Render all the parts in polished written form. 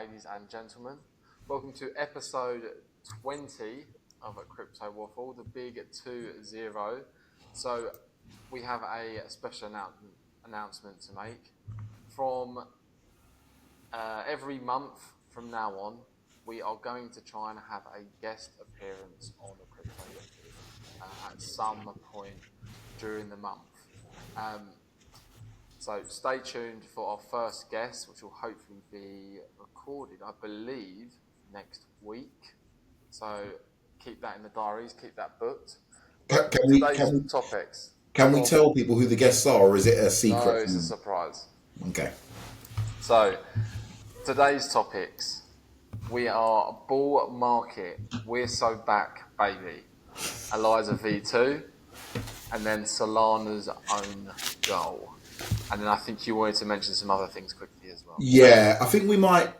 ladies and gentlemen. Welcome to episode 20 of Crypto Waffle, the big 2-0. So we have a special announcement to make. From every month from now on, we are going to try and have a guest appearance on the Crypto Waffle at some point during the month. So stay tuned for our first guest, which will hopefully be recorded, I believe, next week. So keep that in the diaries, keep that booked. Today's topics. Can we tell people who the guests are, or is it a secret? No, it's a surprise. Okay. So today's topics. We are bull market. We're so back, baby. Eliza V2, and then Solana's own goal. And then I think you wanted to mention some other things quickly as well. Yeah, I think we might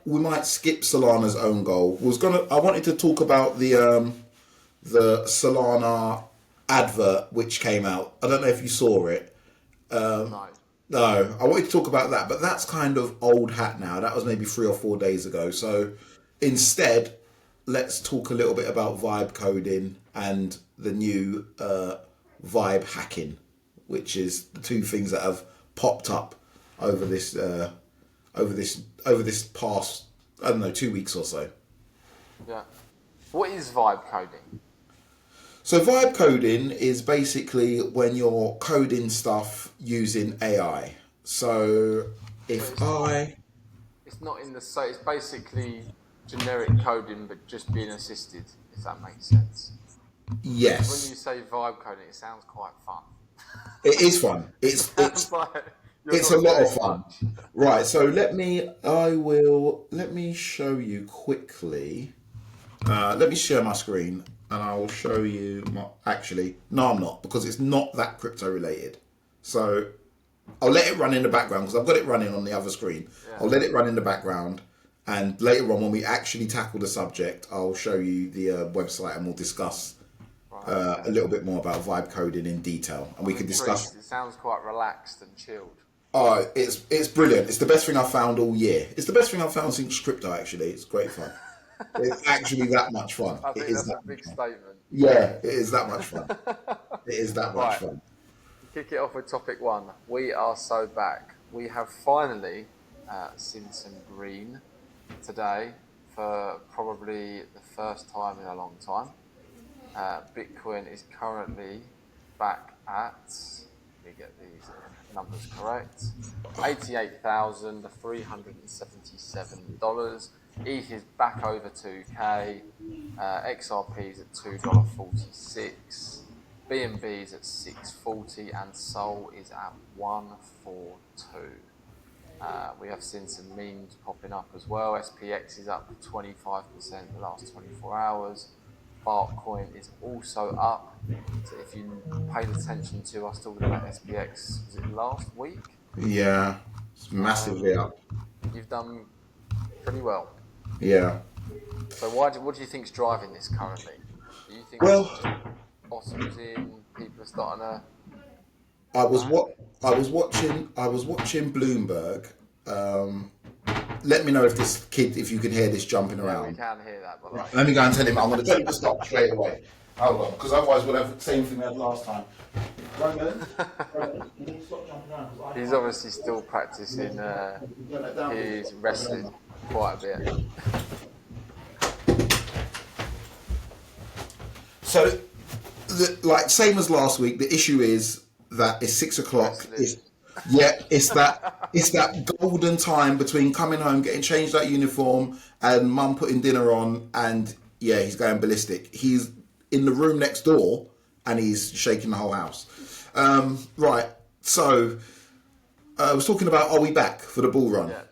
skip Solana's own goal. I wanted to talk about the Solana advert which came out. I don't know if you saw it. No, I wanted to talk about that, but that's kind of old hat now. That was maybe 3 or 4 days ago. So instead, let's talk a little bit about vibe coding and the new vibe hacking, which is the two things that have popped up over this past, I don't know, 2 weeks or so. Yeah. What is vibe coding? So vibe coding is basically when you're coding stuff using AI. So it's not in the so it's basically generic coding but just being assisted, if that makes sense. Yes. When you say vibe coding, it sounds quite fun. It is fun. It's a lot of fun. Right, so let me show you quickly. Let me share my screen and I will show you no, I'm not, because it's not that crypto related. So I'll let it run in the background because I've got it running on the other screen. Yeah. I'll let it run in the background, and later on when we actually tackle the subject, I'll show you the website and we'll discuss a little bit more about vibe coding in detail, and we can discuss. It sounds quite relaxed and chilled. Oh, it's brilliant. It's the best thing I've found all year. It's the best thing I've found since crypto, actually. It's great fun. It's actually that much fun. I think that's a big statement. Yeah, it is that much fun. It is that much fun. Kick it off with topic one. We are so back. We have finally seen some green today for probably the first time in a long time. Bitcoin is currently back at, let me get these numbers correct, $88,377. ETH is back over 2K. XRP is at $2.46. BNB is at $6.40, and Sol is at $1.42. We have seen some memes popping up as well. SPX is up 25% the last 24 hours. Bartcoin is also up. So if you paid attention to us talking about SPX, was it last week? Yeah, it's massively up. You've done pretty well. Yeah. So what do you think's driving this currently? Do you think bottoms in, people are starting to... I was watching Bloomberg. Let me know if you can hear this jumping around. We can hear that, by the way. Let me go and tell him. I'm going to tell him to stop straight away. Hold on, because otherwise we'll have the same thing we had last time. He's obviously still practicing his wrestling quite a bit. So, same as last week, the issue is that it's 6 o'clock. It's that golden time between coming home, getting changed that uniform, and mum putting dinner on, and he's going ballistic. He's in the room next door, and he's shaking the whole house. Right, so I was talking about, are we back for the bull run? Yeah,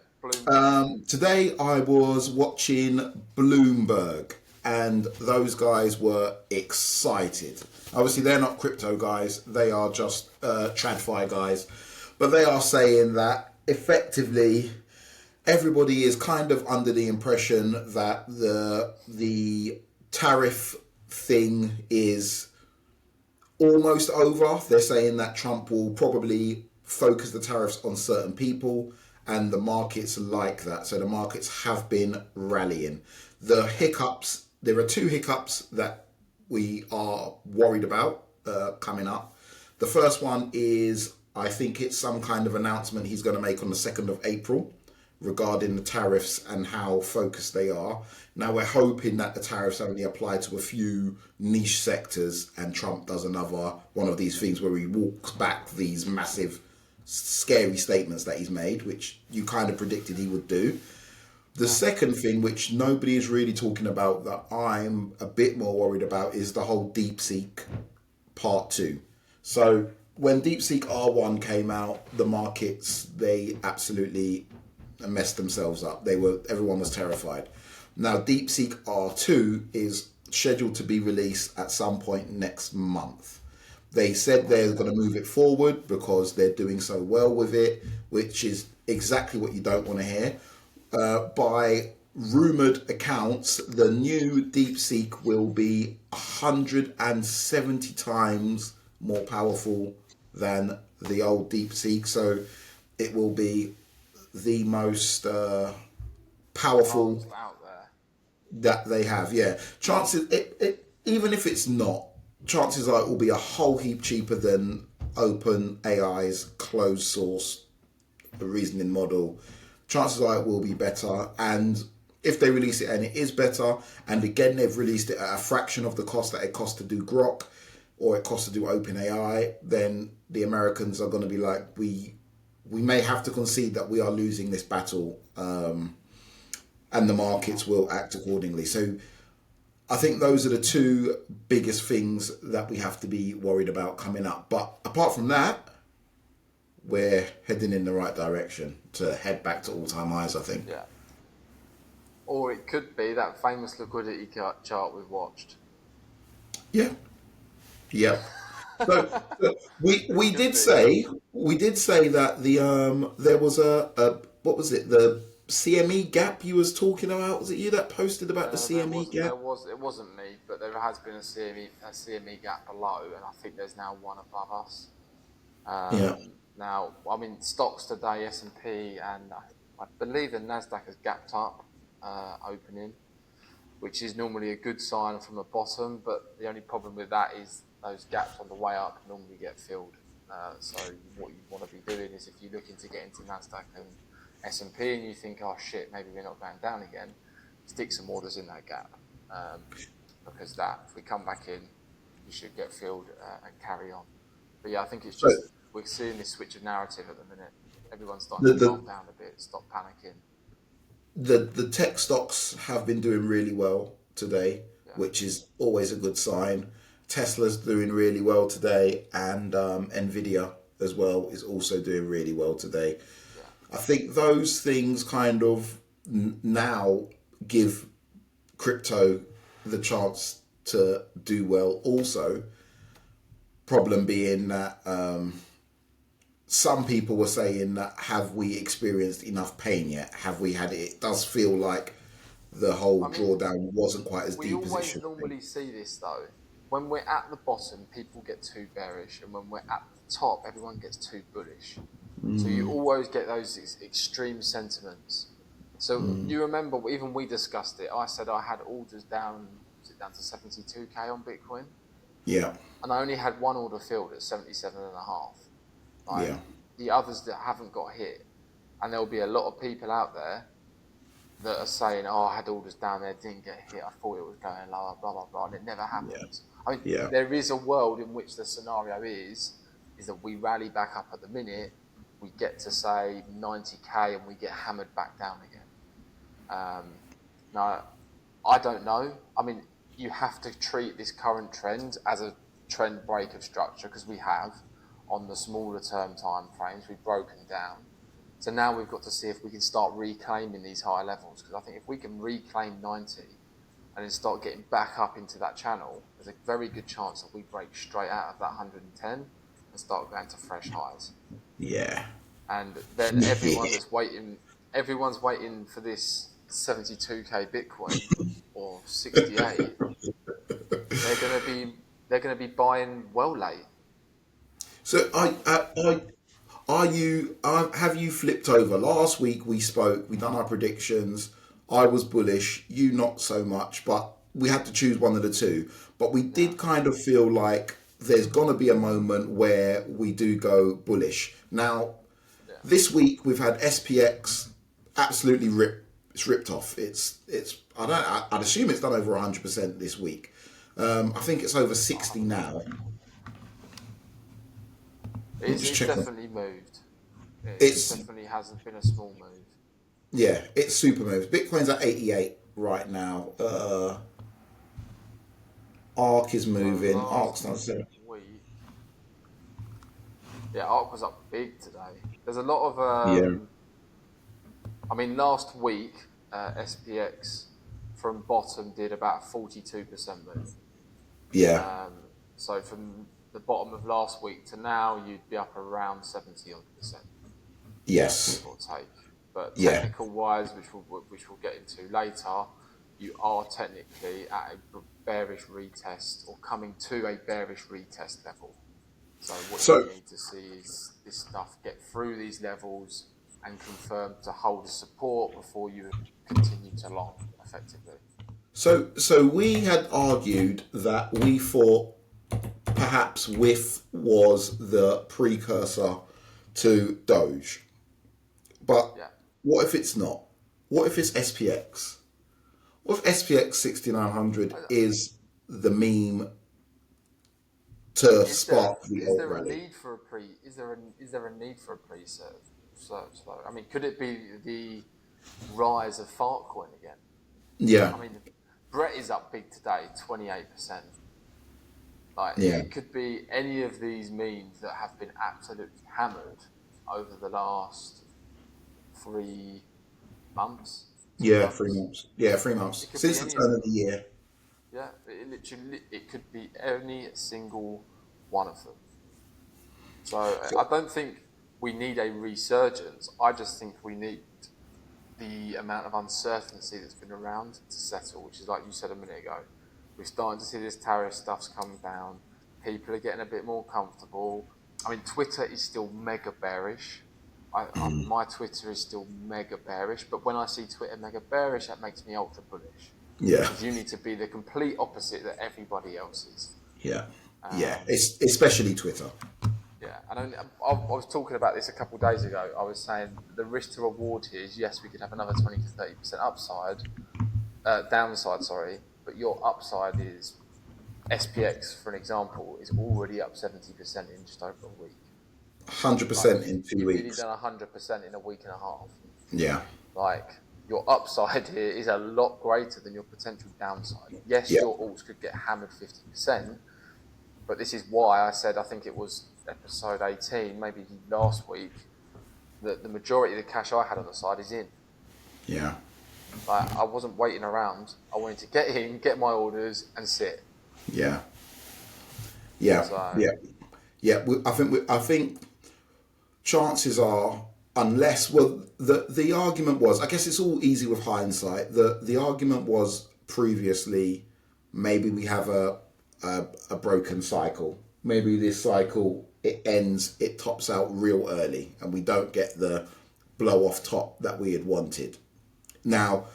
today I was watching Bloomberg, and those guys were excited. Obviously, they're not crypto guys. They are just TradFi guys. But they are saying that effectively everybody is kind of under the impression that the tariff thing is almost over. They're saying that Trump will probably focus the tariffs on certain people and the markets like that. So the markets have been rallying. The hiccups, there are two hiccups that we are worried about coming up. The first one is, I think it's some kind of announcement he's going to make on the 2nd of April regarding the tariffs and how focused they are. Now we're hoping that the tariffs only apply to a few niche sectors and Trump does another one of these things where he walks back these massive scary statements that he's made, which you kind of predicted he would do. The second thing, which nobody is really talking about, that I'm a bit more worried about, is the whole DeepSeek Part 2. So when DeepSeek R1 came out, the markets, they absolutely messed themselves up. Everyone was terrified. Now DeepSeek R2 is scheduled to be released at some point next month. They said they're going to move it forward because they're doing so well with it, which is exactly what you don't want to hear. By rumored accounts, the new DeepSeek will be 170 times more powerful than the old DeepSeek. So it will be the most powerful out there. that they have. Yeah, chances even if it's not, chances are it will be a whole heap cheaper than Open AI's closed source reasoning model. Chances are it will be better, and if they release it and it is better, and again they've released it at a fraction of the cost that it costs to do Grok or it costs to do Open AI, then the Americans are going to be like, we may have to concede that we are losing this battle, and the markets will act accordingly. So I think those are the two biggest things that we have to be worried about coming up. But apart from that, we're heading in the right direction to head back to all-time highs, I think. Yeah. Or it could be that famous liquidity chart we've watched. Yeah. Yeah. So we did say that the there was a what was it, the CME gap you was talking about? Was it you that posted about the CME gap? It wasn't me, but there has been a CME gap below, and I think there's now one above us. Yeah. Now, I mean, stocks today, S&P, and I believe the Nasdaq has gapped up opening, which is normally a good sign from the bottom. But the only problem with that is those gaps on the way up normally get filled. So what you want to be doing is, if you're looking to get into Nasdaq and S&P and you think, oh shit, maybe we're not going down again, stick some orders in that gap, because if we come back in, you should get filled and carry on. But yeah, I think it's So just, we're seeing this switch of narrative at the minute. Everyone's starting to calm down a bit, stop panicking. the tech stocks have been doing really well today, Yeah. which is always a good sign. Tesla's doing really well today, and Nvidia as well is also doing really well today. Yeah. I think those things kind of now give crypto the chance to do well. Also, problem being that some people were saying that, have we experienced enough pain yet? Have we had it? It does feel like the whole drawdown wasn't quite as We deep as it always should normally be. see this though. When we're at the bottom, people get too bearish, and when we're at the top, everyone gets too bullish. So you always get those extreme sentiments. So you remember, even we discussed it. I said I had orders down, was it down to 72k on Bitcoin? Yeah, And I only had one order filled at 77.5. Like, yeah, the others that haven't got hit, and there'll be a lot of people out there that are saying, "Oh, I had orders down there, didn't get hit. I thought it was going lower, blah blah blah," and it never yeah, happens. I mean, yeah, there is a world in which the scenario is that we rally back up at the minute, we get to say 90k, and we get hammered back down again. Now, I don't know. I mean, you have to treat this current trend as a trend break of structure, because we have, on the smaller term time frames, we've broken down. So now we've got to see if we can start reclaiming these higher levels, because I think if we can reclaim 90 and then start getting back up into that channel, there's a very good chance that we break straight out of that 110 and start going to fresh highs. yeah. And then everyone's waiting for this 72k Bitcoin or 68. They're gonna be buying well late. So have you flipped over? Last week we spoke, we done our predictions. I was bullish, you not so much, but we had to choose one of the two. But we Yeah, did kind of feel like there's gonna be a moment where we do go bullish. Now, yeah. this week we've had SPX absolutely it's ripped off. It's I'd assume it's done over 100% this week. I think it's over 60 now. Let me just It's check on. definitely moved. It It's definitely hasn't been a small move. Yeah, it's super moves. Bitcoin's at 88 right now. ARK is So moving. last ARK's not seven. week, yeah, ARK was up big today. There's a lot of, Yeah, I mean, last week, SPX from bottom did about 42% move. yeah, Um, so from the bottom of last week to now, you'd be up around 70 odd percent, yes, give or take. But yeah. technical wise, which we'll get into later, you are technically at a bearish retest or coming to a bearish retest level. So what you So, need to see is this stuff get through these levels and confirm to hold a support before you continue to long effectively. so we had argued that we thought perhaps WIF was the precursor to Doge, but Yeah. what if it's not? What if it's SPX? What if SPX 6900 is the meme to spark the Is alt there a rally? need for a pre is there a need for a pre search though? I mean, could it be the rise of Fartcoin again? Yeah, I mean, Brett is up big today, 28%. Like yeah, it could be any of these memes that have been absolutely hammered over the last 3 months, two yeah. Three months. months. Yeah, 3 months It could be since the any of turn of them. the year. Yeah, it could be any single one of them. So So, I don't think we need a resurgence. I just think we need the amount of uncertainty that's been around to settle, which is like you said a minute ago. We're starting to see this tariff stuff's come down. People are getting a bit more comfortable. I mean, Twitter is still mega bearish. My Twitter is still mega bearish, but when I see Twitter mega bearish, that makes me ultra bullish yeah, because you need to be the complete opposite that everybody else is. yeah, yeah. Um, It's especially Twitter. Yeah, and I was talking about this a couple of days ago. I was saying the risk to reward here is yes, we could have another 20 to 30% downside, sorry, but your upside is SPX, for an example, is already up 70% in just over a week. Hundred Like percent in two you've nearly weeks. done 100% in a week and a half. Yeah, Like your upside here is a lot greater than your potential downside. Yes, yeah, your alts could get hammered 50%, but this is why I said I think it was episode 18, maybe last week, that the majority of the cash I had on the side is in. yeah, Like I wasn't waiting around. I wanted to get in, get my orders, and sit. yeah, yeah, So yeah, yeah. I think chances are, unless the argument was, I guess it's all easy with hindsight. The argument was previously, maybe we have a broken cycle. Maybe this cycle it ends, it tops out real early, and we don't get the blow off top that we had wanted. Now,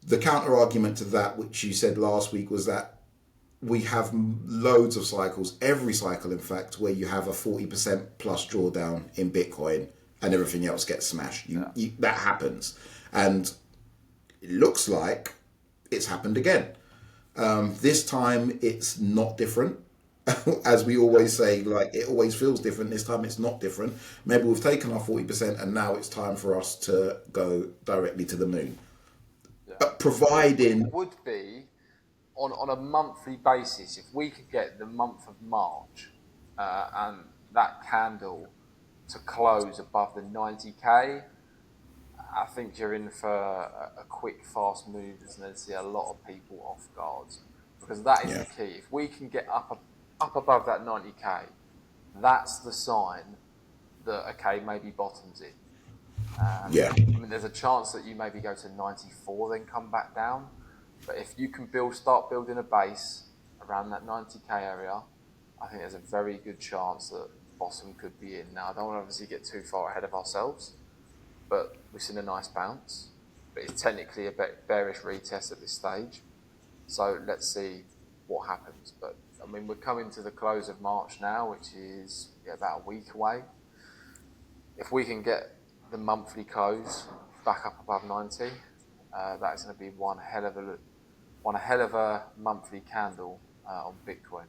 the counter argument to that, which you said last week, was that we have loads of cycles, every cycle, in fact, where you have a 40% plus drawdown in Bitcoin and everything else gets smashed. yeah, That happens. And it looks like it's happened again. This time it's not different. As we yeah, always say, like it always feels different. This time it's not different. Maybe we've taken our 40% and now it's time for us to go directly to the moon. yeah. It Providing, would be on a monthly basis if we could get the month of March and that candle to close above the 90k. I think you're in for a quick, fast move that's going to see a lot of people off guard because that is yeah, the key. If we can get up above that 90k, that's the sign that okay, maybe bottoms in. yeah, I mean, there's a chance that you maybe go to 94, then come back down. But if you can start building a base around that 90k area, I think there's a very good chance that bottom could be in. Now, I don't want to obviously get too far ahead of ourselves, but we've seen a nice bounce. But it's technically a bearish retest at this stage. So let's see what happens. But I mean, we're coming to the close of March now, which is about a week away. If we can get the monthly close back up above 90, that's going to be one hell of a monthly candle on Bitcoin,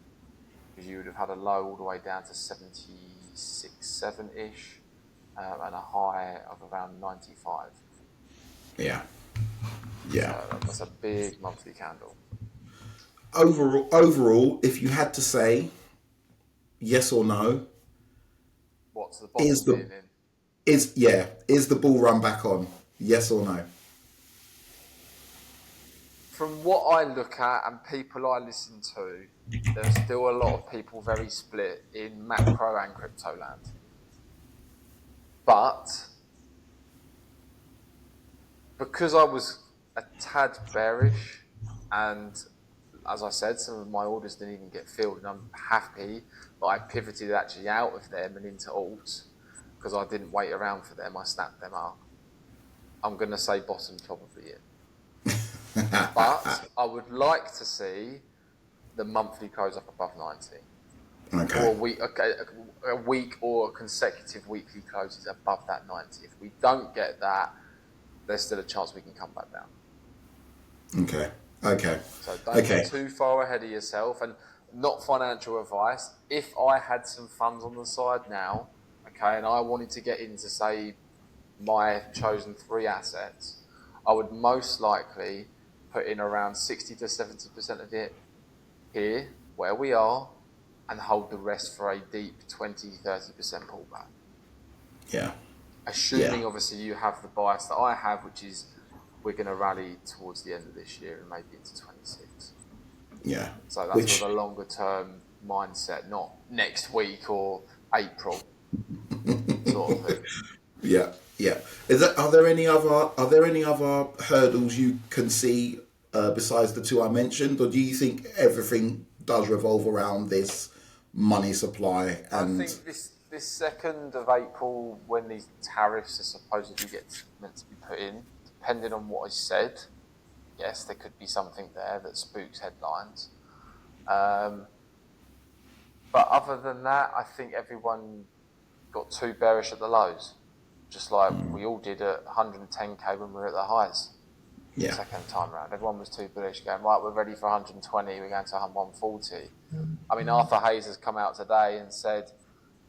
because you would have had a low all the way down to 76, 7-ish, and a high of around 95. Yeah. Yeah. So that's a big monthly candle. Overall, if you had to say yes or no, What's the bottom being in? Is the bull run back on? Yes or no? From what I look at and people I listen to, there's still a lot of people very split in macro and crypto land. But because I was a tad bearish, and as I said, some of my orders didn't even get filled, and I'm happy that I pivoted actually out of them and into alts, because I didn't wait around for them, I snapped them up. I'm going to say bottom probably in. But I would like to see the monthly close up above 90. Okay. Or a week or consecutive weekly closes above that 90. If we don't get that, there's still a chance we can come back down. Okay. So don't get too far ahead of yourself, and not financial advice. If I had some funds on the side now, and I wanted to get into, say, my chosen 3 assets, I would most likely put in around 60 to 70% of it here, where we are, and hold the rest for a deep 20-30% pullback. Yeah. Assuming, obviously, you have the bias that I have, which is we're going to rally towards the end of this year and maybe into 26. Yeah. So that's with a longer term mindset, not next week or April sort of thing. Yeah. Are there any other hurdles you can see besides the 2 I mentioned, or do you think everything does revolve around this money supply? And I think this 2nd of April, when these tariffs are supposedly meant to be put in, depending on what is said, yes, there could be something there that spooks headlines. But other than that, I think everyone got too bearish at the lows, just like we all did at 110k when we were at the highs. Yeah. Second time round, everyone was too bullish, going, right, we're ready for 120, we're going to 140. I mean, Arthur Hayes has come out today and said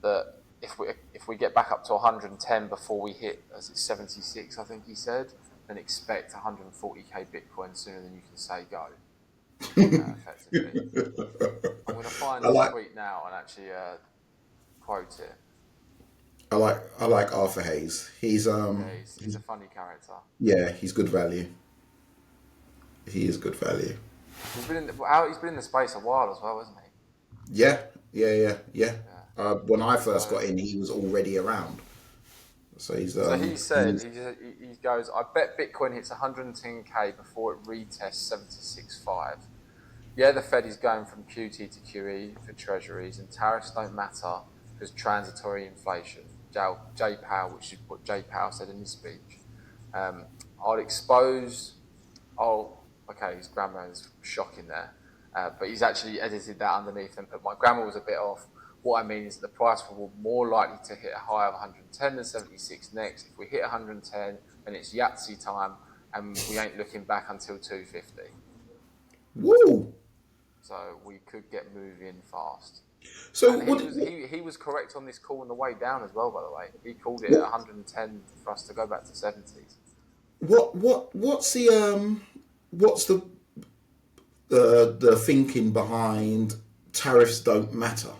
that if we get back up to 110 before we hit, as it's 76, I think he said, then expect 140k Bitcoin sooner than you can say go. Effectively, I'm going to find his tweet now and actually quote it. I like Arthur Hayes. He's a funny character. Yeah, he's good value. He is good value. He's been in the space a while as well, hasn't he? Yeah. When I first got in, he was already around. So he's. So he said he goes, I bet Bitcoin hits 110k before it retests 76.5. Yeah, the Fed is going from QT to QE for treasuries, and tariffs don't matter because transitory inflation. Jay Powell, which is what Jay Powell said in his speech. His grammar is shocking there, but he's actually edited that underneath and put, my grammar was a bit off. What I mean is the price will more likely to hit a high of 110 than 76 next. If we hit 110, then it's Yahtzee time, and we ain't looking back until 250. Woo! So we could get moving fast. So he was correct on this call on the way down as well, by the way. He called it at 110 for us to go back to 70s. What's the thinking behind tariffs don't matter?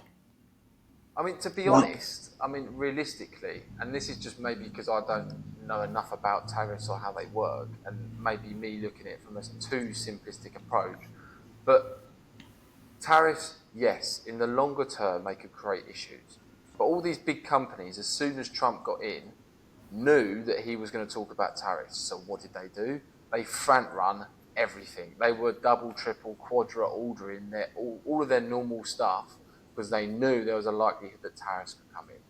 I mean, to be honest, realistically, and this is just maybe because I don't know enough about tariffs or how they work, and maybe me looking at it from a too simplistic approach, but tariffs, yes, in the longer term, they could create issues. But all these big companies, as soon as Trump got in, knew that he was going to talk about tariffs. So what did they do? They front run everything. They were double, triple, quadra ordering all of their normal stuff because they knew there was a likelihood that tariffs could come in.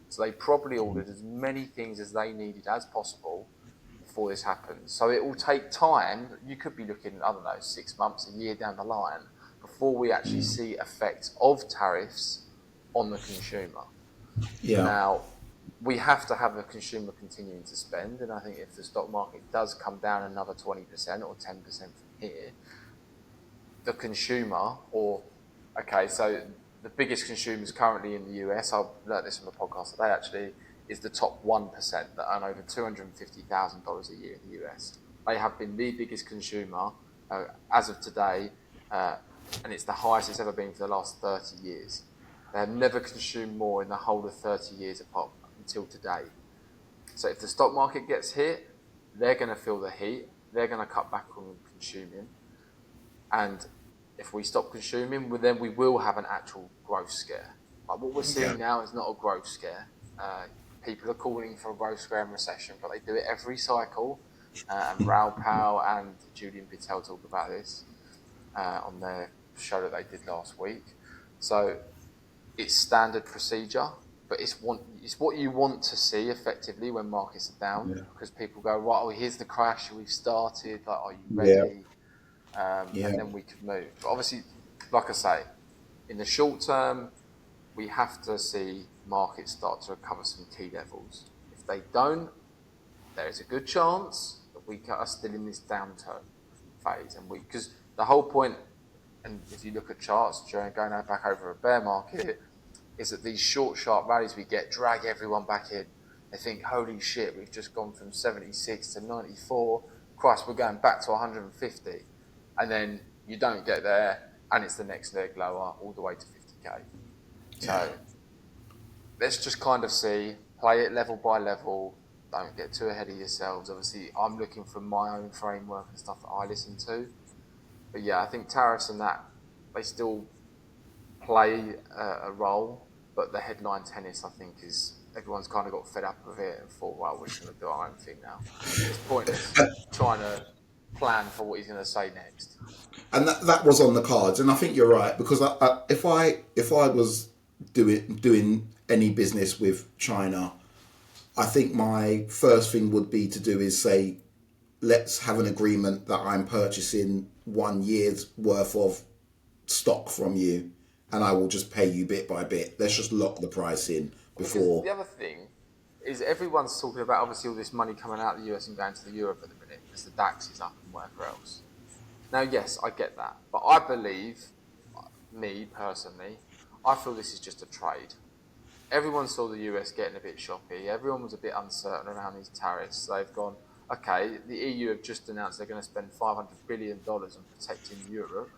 So they probably ordered as many things as they needed as possible before this happens. So it will take time. You could be looking, I don't know, 6 months, a year down the line before we actually see effects of tariffs on the consumer. Yeah. Now, we have to have a consumer continuing to spend, and I think if the stock market does come down another 20% or 10% from here, the consumer, so the biggest consumers currently in the US, I learned this from a podcast today actually, is the top 1% that earn over $250,000 a year in the US. They have been the biggest consumer as of today, and it's the highest it's ever been for the last 30 years. They have never consumed more in the whole of 30 years apart until today. So if the stock market gets hit, they're going to feel the heat. They're going to cut back on consuming. And if we stop consuming, well, then we will have an actual growth scare. Like what we're seeing now is not a growth scare. People are calling for a growth scare and recession, but they do it every cycle. And Raoul Pal and Julian Patel talk about this on their show that they did last week. So it's standard procedure, but it's what you want to see effectively when markets are down, because people go, right, oh, here's the crash, we've started, like, are you ready? And then we could move. But obviously, like I say, in the short term, we have to see markets start to recover some key levels. If they don't, there is a good chance that we are still in this downturn phase. And because the whole point, and if you look at charts during going back over a bear market, is that these short, sharp rallies we get drag everyone back in. They think, holy shit, we've just gone from 76 to 94. Christ, we're going back to 150. And then you don't get there, and it's the next leg lower, all the way to 50k. So let's just kind of play it level by level. Don't get too ahead of yourselves. Obviously, I'm looking from my own framework and stuff that I listen to. But yeah, I think tariffs and that, they still play a role. But the headline tennis, I think, is everyone's kind of got fed up with it and thought, well, we're just going to do our own thing now. It's pointless trying to plan for what he's going to say next. And that was on the cards, and I think you're right, because if I was doing any business with China, I think my first thing would be to do is say, let's have an agreement that I'm purchasing 1 year's worth of stock from you, and I will just pay you bit by bit. Let's just lock the price in before. Because the other thing is everyone's talking about obviously all this money coming out of the US and going to the Europe at the minute because the DAX is up and whatever else. Now, yes, I get that, but I believe, me personally, I feel this is just a trade. Everyone saw the US getting a bit shoppy. Everyone was a bit uncertain around these tariffs. They've gone, okay, the EU have just announced they're going to spend $500 billion on protecting Europe.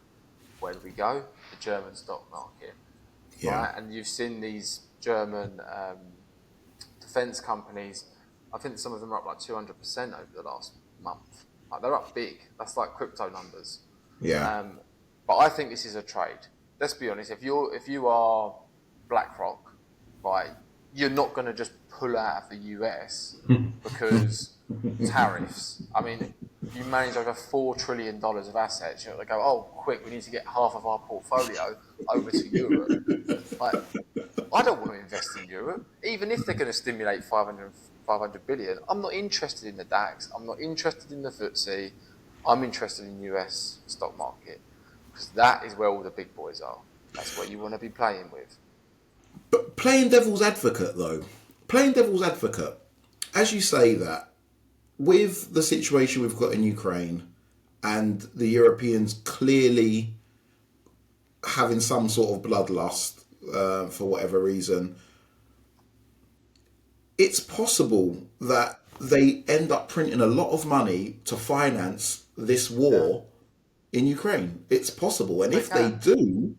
Where do we go? The German stock market. Yeah. Right? And you've seen these German defence companies, I think some of them are up like 200% over the last month. Like they're up big. That's like crypto numbers. Yeah. But I think this is a trade. Let's be honest. If you are BlackRock, right, you're not going to just pull out of the US because tariffs. I mean, you manage over $4 trillion of assets. You know, they go, oh, quick, we need to get half of our portfolio over to Europe. Like, I don't want to invest in Europe, even if they're going to stimulate 500 billion. I'm not interested in the DAX. I'm not interested in the FTSE. I'm interested in US stock market because that is where all the big boys are. That's what you want to be playing with. But playing devil's advocate, though, as you say that, with the situation we've got in Ukraine and the Europeans clearly having some sort of bloodlust for whatever reason, it's possible that they end up printing a lot of money to finance this war in Ukraine. It's possible. And if they do...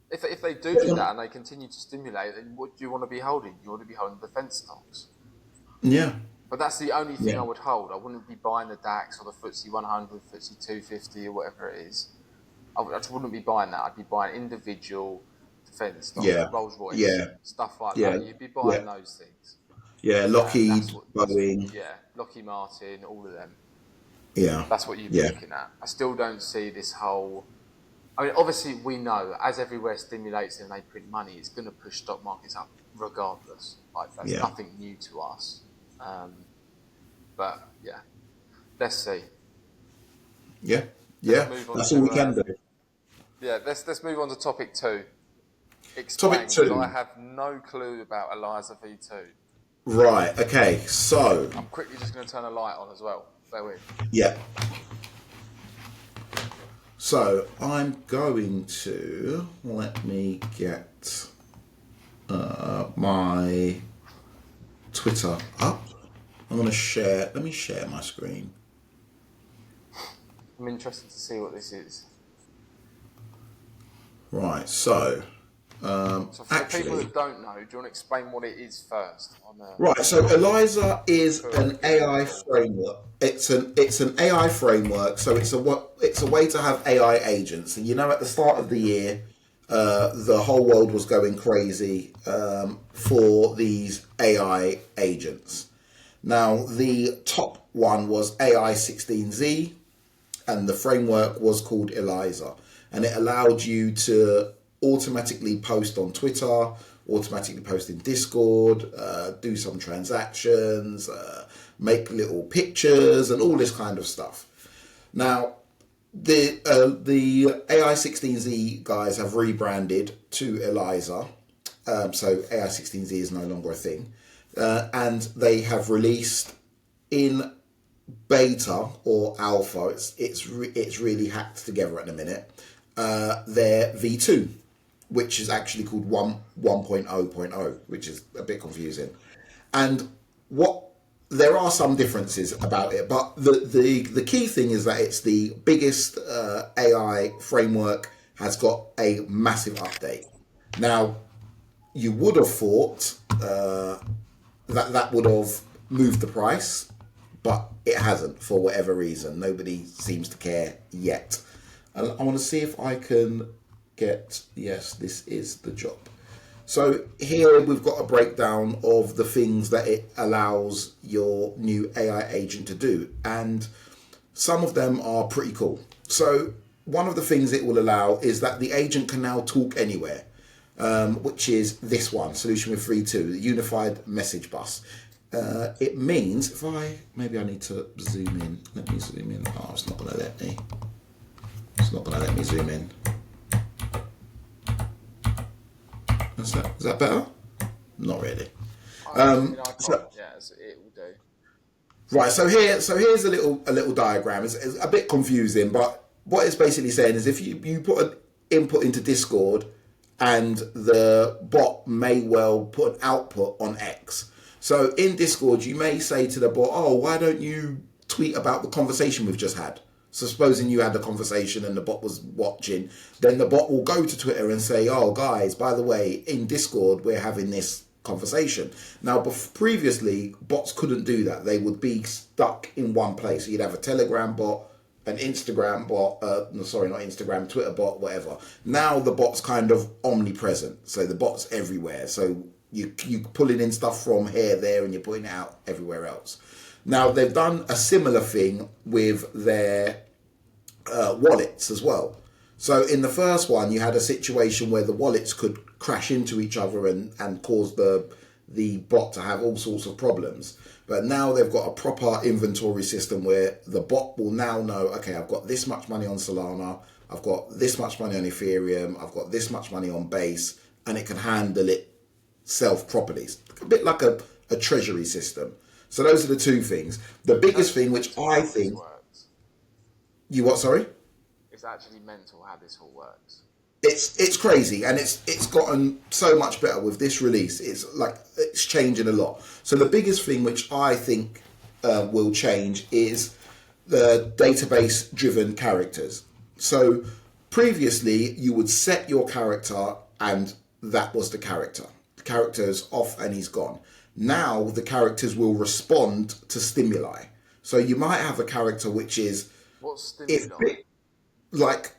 If they do that and they continue to stimulate, then what do you want to be holding? You want to be holding defence stocks. Yeah. But that's the only thing I would hold. I wouldn't be buying the DAX or the FTSE 100, FTSE 250 or whatever it is. I just wouldn't be buying that. I'd be buying individual defence stocks, Rolls Royce, stuff like that. You'd be buying those things. Yeah, Lockheed, Boeing. Lockheed Martin, all of them. Yeah. That's what you'd be looking at. I still don't see this whole I mean, obviously, we know as everywhere stimulates and they print money, it's going to push stock markets up regardless. Like that's Yeah, nothing new to us. Um, but yeah, let's see. yeah, Let's yeah. move on That's all to we can do. yeah. Let's move on to topic two. Topic Explain, because I two. have no clue about Eliza V2. Right. Okay. So I'm quickly just going to turn a light on as well. Bear with. yeah. So I'm going to let me get my Twitter up. I'm going to share. Let me share my screen. I'm interested to see what this is. Right. So So for the people actually, that don't know, do you want to explain what it is first on a right. So Eliza is poor an Google AI call? framework. It's an AI framework. So it's a way to have AI agents. And you know, at the start of the year, the whole world was going crazy for these AI agents. Now, the top one was AI 16Z, and the framework was called Eliza, and it allowed you to automatically post on Twitter, automatically post in Discord, do some transactions, make little pictures, and all this kind of stuff. Now, the AI 16Z guys have rebranded to Eliza, so AI 16Z is no longer a thing, and they have released in beta or alpha. It's really hacked together at the minute. Their V2, which is actually called 1.0.0, which is a bit confusing. And what there are some differences about it, but the key thing is that it's the biggest AI framework, has got a massive update. Now, you would have thought that would have moved the price, but it hasn't for whatever reason. Nobody seems to care yet. And I want to see if I can get, yes, this is the job. So here we've got a breakdown of the things that it allows your new AI agent to do. And some of them are pretty cool. So one of the things it will allow is that the agent can now talk anywhere, which is this one, solution with 3.2, the unified message bus. It means if maybe I need to zoom in. Let me zoom in. Oh, it's not going to let me. It's not going to let me zoom in. Is that better? Not really. So, Yeah, it will do. right. So here's a little diagram. It's a bit confusing, but what it's basically saying is if you put an input into Discord, and the bot may well put an output on X. So in Discord, you may say to the bot, "Oh, why don't you tweet about the conversation we've just had?" So supposing you had a conversation and the bot was watching, then the bot will go to Twitter and say, "Oh, guys, by the way, in Discord, we're having this conversation." Now, previously, bots couldn't do that. They would be stuck in one place. So you'd have a Telegram bot, an Instagram bot, no, sorry, not Instagram, Twitter bot, whatever. Now the bot's kind of omnipresent. So the bot's everywhere. So you pulling in stuff from here, there, and you're putting it out everywhere else. Now they've done a similar thing with their wallets as well. So in the first one, you had a situation where the wallets could crash into each other and cause the bot to have all sorts of problems. But now they've got a proper inventory system where the bot will now know, okay, I've got this much money on Solana, I've got this much money on Ethereum, I've got this much money on Base, and it can handle it self properly. It's a bit like a treasury system. So those are the two things. The biggest thing, which I think, you what? Sorry. It's actually mental how this all works. It's crazy, and it's gotten so much better with this release. It's changing a lot. So the biggest thing which I think will change is the database driven characters. So previously you would set your character and that was the character. The character's off and he's gone. Now the characters will respond to stimuli. So you might have a character which is What's if stimuli? like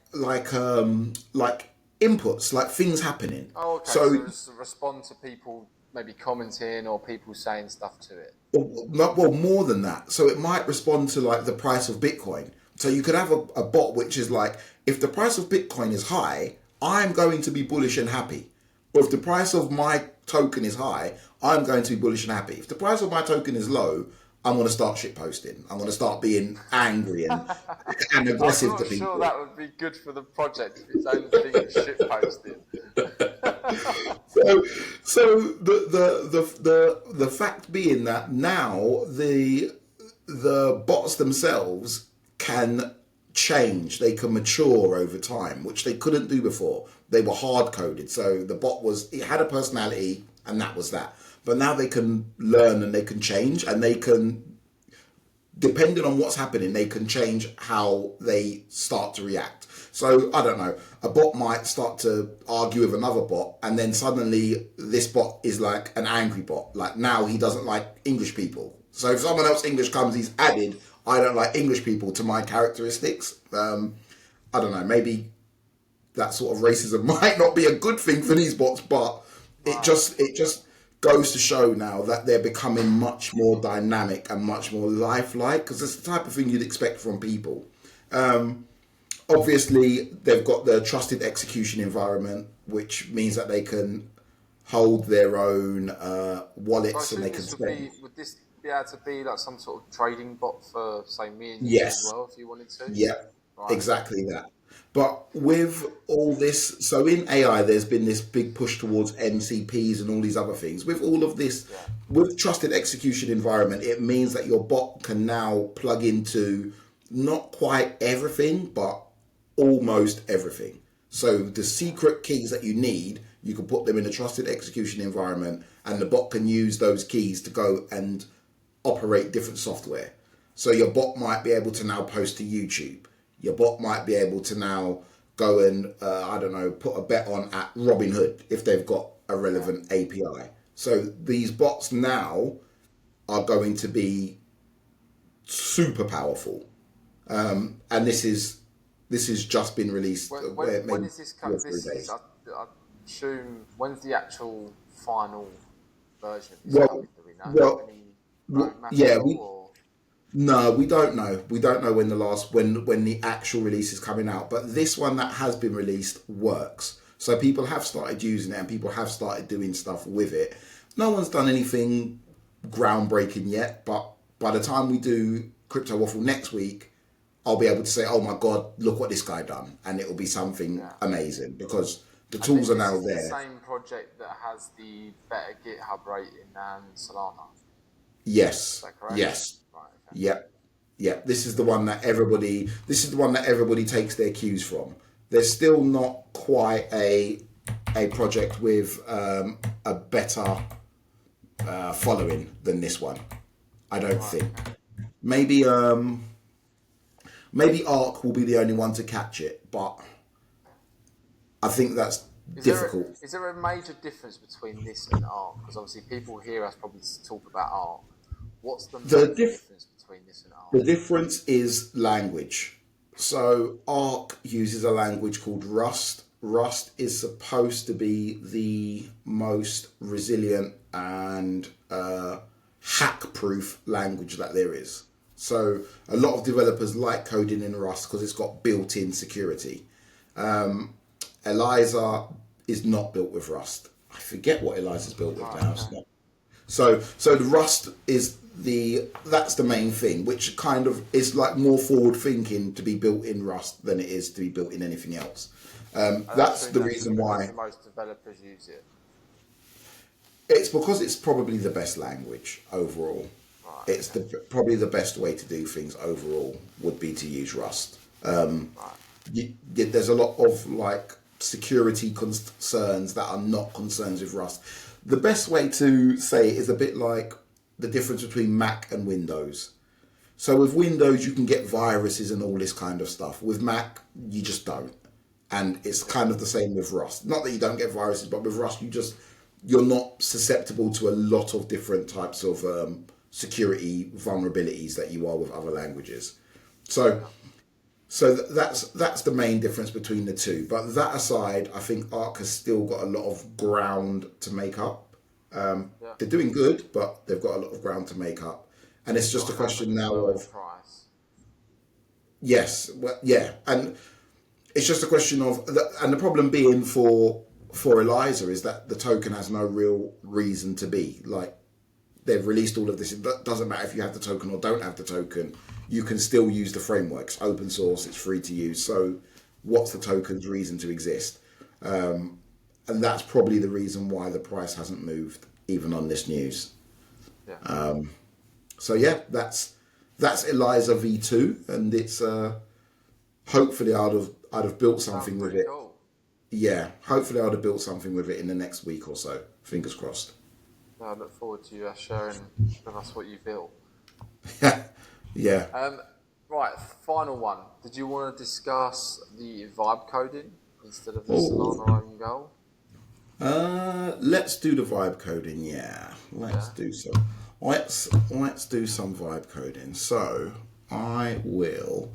inputs, like things happening. Oh, okay. So So it's to respond to people maybe commenting or people saying stuff to it. well, more than that. So it might respond to like the price of Bitcoin. So you could have a bot which is like, if the price of Bitcoin is high, I'm going to be bullish and happy. Or if the price of my token is high, I'm going to be bullish and happy. If the price of my token is low, I'm going to start shit posting. I'm going to start being angry and I'm aggressive to not sure people. that would be good for the project if its own thing was shit posting. So, so the fact being that now the bots themselves can change, they can mature over time, which they couldn't do before. They were hard coded, so the bot it had a personality, and that was that. But now they can learn and they can change, and they can, depending on what's happening, they can change how they start to react. So I don't know, a bot might start to argue with another bot, and then suddenly this bot is like an angry bot. Like now he doesn't like English people. So if someone else English comes, he's added, I don't like English people to my characteristics. I don't know, maybe that sort of racism might not be a good thing for these bots, but it just goes to show now that they're becoming much more dynamic and much more lifelike, because it's the type of thing you'd expect from people. Obviously, they've got the trusted execution environment, which means that they can hold their own So I wallets and they assume can this spend. would this be able to be like some sort of trading bot for, say, me and you as Yes, well, if you wanted to? yeah, Right, okay. exactly that. But with all this, so in AI, there's been this big push towards MCPs and all these other things. With all of this, Yeah. with trusted execution environment, it means that your bot can now plug into not quite everything, but almost everything. So the secret keys that you need, you can put them in a trusted execution environment, and the bot can use those keys to go and operate different software. So your bot might be able to now post to YouTube. Your bot might be able to now go and I don't know, put a bet on at Robinhood if they've got a Yeah. relevant API. So these bots now are going to be super powerful, and this is just been released When maybe is this 2 or 3 this is days. I assume when's the actual final version of this Well, coming? Do we know? Do you have well, any roadmap at yeah, all? we Or no, we don't know. We don't know when the actual release is coming out. But this one that has been released works. So people have started using it and people have started doing stuff with it. No one's done anything groundbreaking yet, but by the time we do Crypto Waffle next week, I'll be able to say, "Oh my God, look what this guy done," and it will be something yeah. amazing because the And tools are this now is the there. same project that has the better GitHub rating than Solana. Is Yes, that correct? yes, Right. Okay. yep. Yeah, this is the one that everybody. This is the one that everybody takes their cues from. There's still not quite a project with a better following than this one. I don't Right. think. Okay. Maybe maybe Arc will be the only one to catch it, but I think that's difficult. Is there a major difference between this and Arc? Because obviously people hear us probably talk about Arc. What's the The main diff- difference between this and Arc? the difference is language. So Arc uses a language called Rust. Rust is supposed to be the most resilient and hack-proof language that there is. So a lot of developers like coding in Rust because it's got built-in security. Eliza is not built with Rust. I forget what Eliza's built with Right. now. Okay. So the Rust is that's the main thing, which kind of is like more forward thinking to be built in Rust than it is to be built in anything else. And I That's assume the that's reason because why. the most developers use it. It's because it's probably the best language overall. Right. It's Okay. probably the best way to do things overall would be to use Rust. Right. There's a lot of like security concerns that are not concerns with Rust. The best way to say it is a bit like the difference between Mac and Windows. So with Windows, you can get viruses and all this kind of stuff. With Mac, you just don't. And it's Yeah. kind of the same with Rust. Not that you don't get viruses, but with Rust, you're not susceptible to a lot of different types of security vulnerabilities that you are with other languages. So Yeah. that's the main difference between the two. But that aside, I think Arc has still got a lot of ground to make up. Yeah. They're doing good, but they've got a lot of ground to make up. And it's just a Not have question any now low in of price. Yes, well, yeah, and it's just a question of, and the problem being for Eliza is that the token has no real reason to be. Like, they've released all of this. It doesn't matter if you have the token or don't have the token. You can still use the framework. It's open source. It's free to use. So, what's the token's reason to exist? And that's probably the reason why the price hasn't moved, even on this news. Yeah. So yeah, that's Eliza V2, and it's hopefully I'd have built Sounds something with pretty it. cool. Yeah, hopefully I'd have built something with it in the next week or so. Fingers crossed. I look forward to you sharing with us what you built. Yeah. Right, final one. Did you want to discuss the vibe coding instead of the Oh. Solana own goal? Let's do the vibe coding. Yeah, let's Yeah. do some. Let's do some vibe coding. So I will.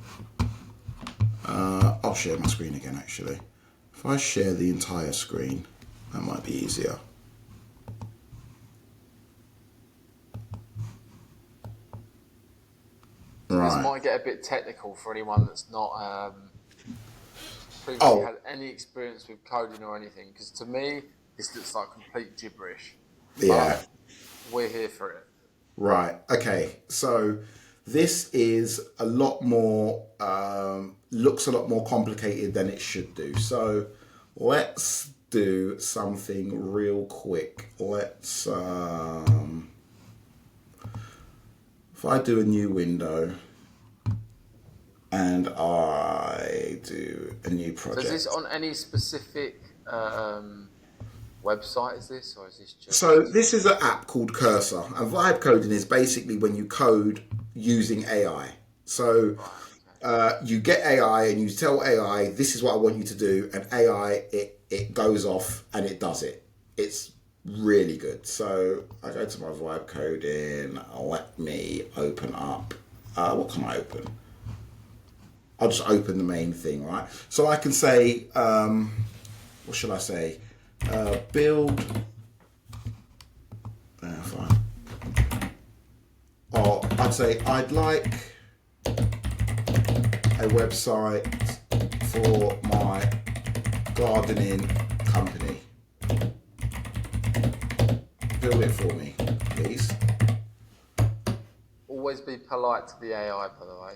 I'll share my screen again. Actually, if I share the entire screen, that might be easier. This Right. might get a bit technical for anyone that's not previously Oh, had any experience with coding or anything, because to me, this looks like complete gibberish. yeah. But we're here for it. Right. Okay. So this is a lot more, looks a lot more complicated than it should do. So let's do something real quick. Let's, if I do a new window and I do a new So project. is this on any specific website, is this? Or is this just... So this is an app called Cursor, and vibe coding is basically when you code using AI. So you get AI and you tell AI, this is what I want you to do, and AI, it goes off and it does it. It's really good. So I go to my vibe coding, let me open up, what can I open? I'll just open the main thing, right? So I can say, what should I say? Build, fine. Or I'd say, I'd like a website for my gardening company. Build it for me, please. Always be polite to the AI, by the way.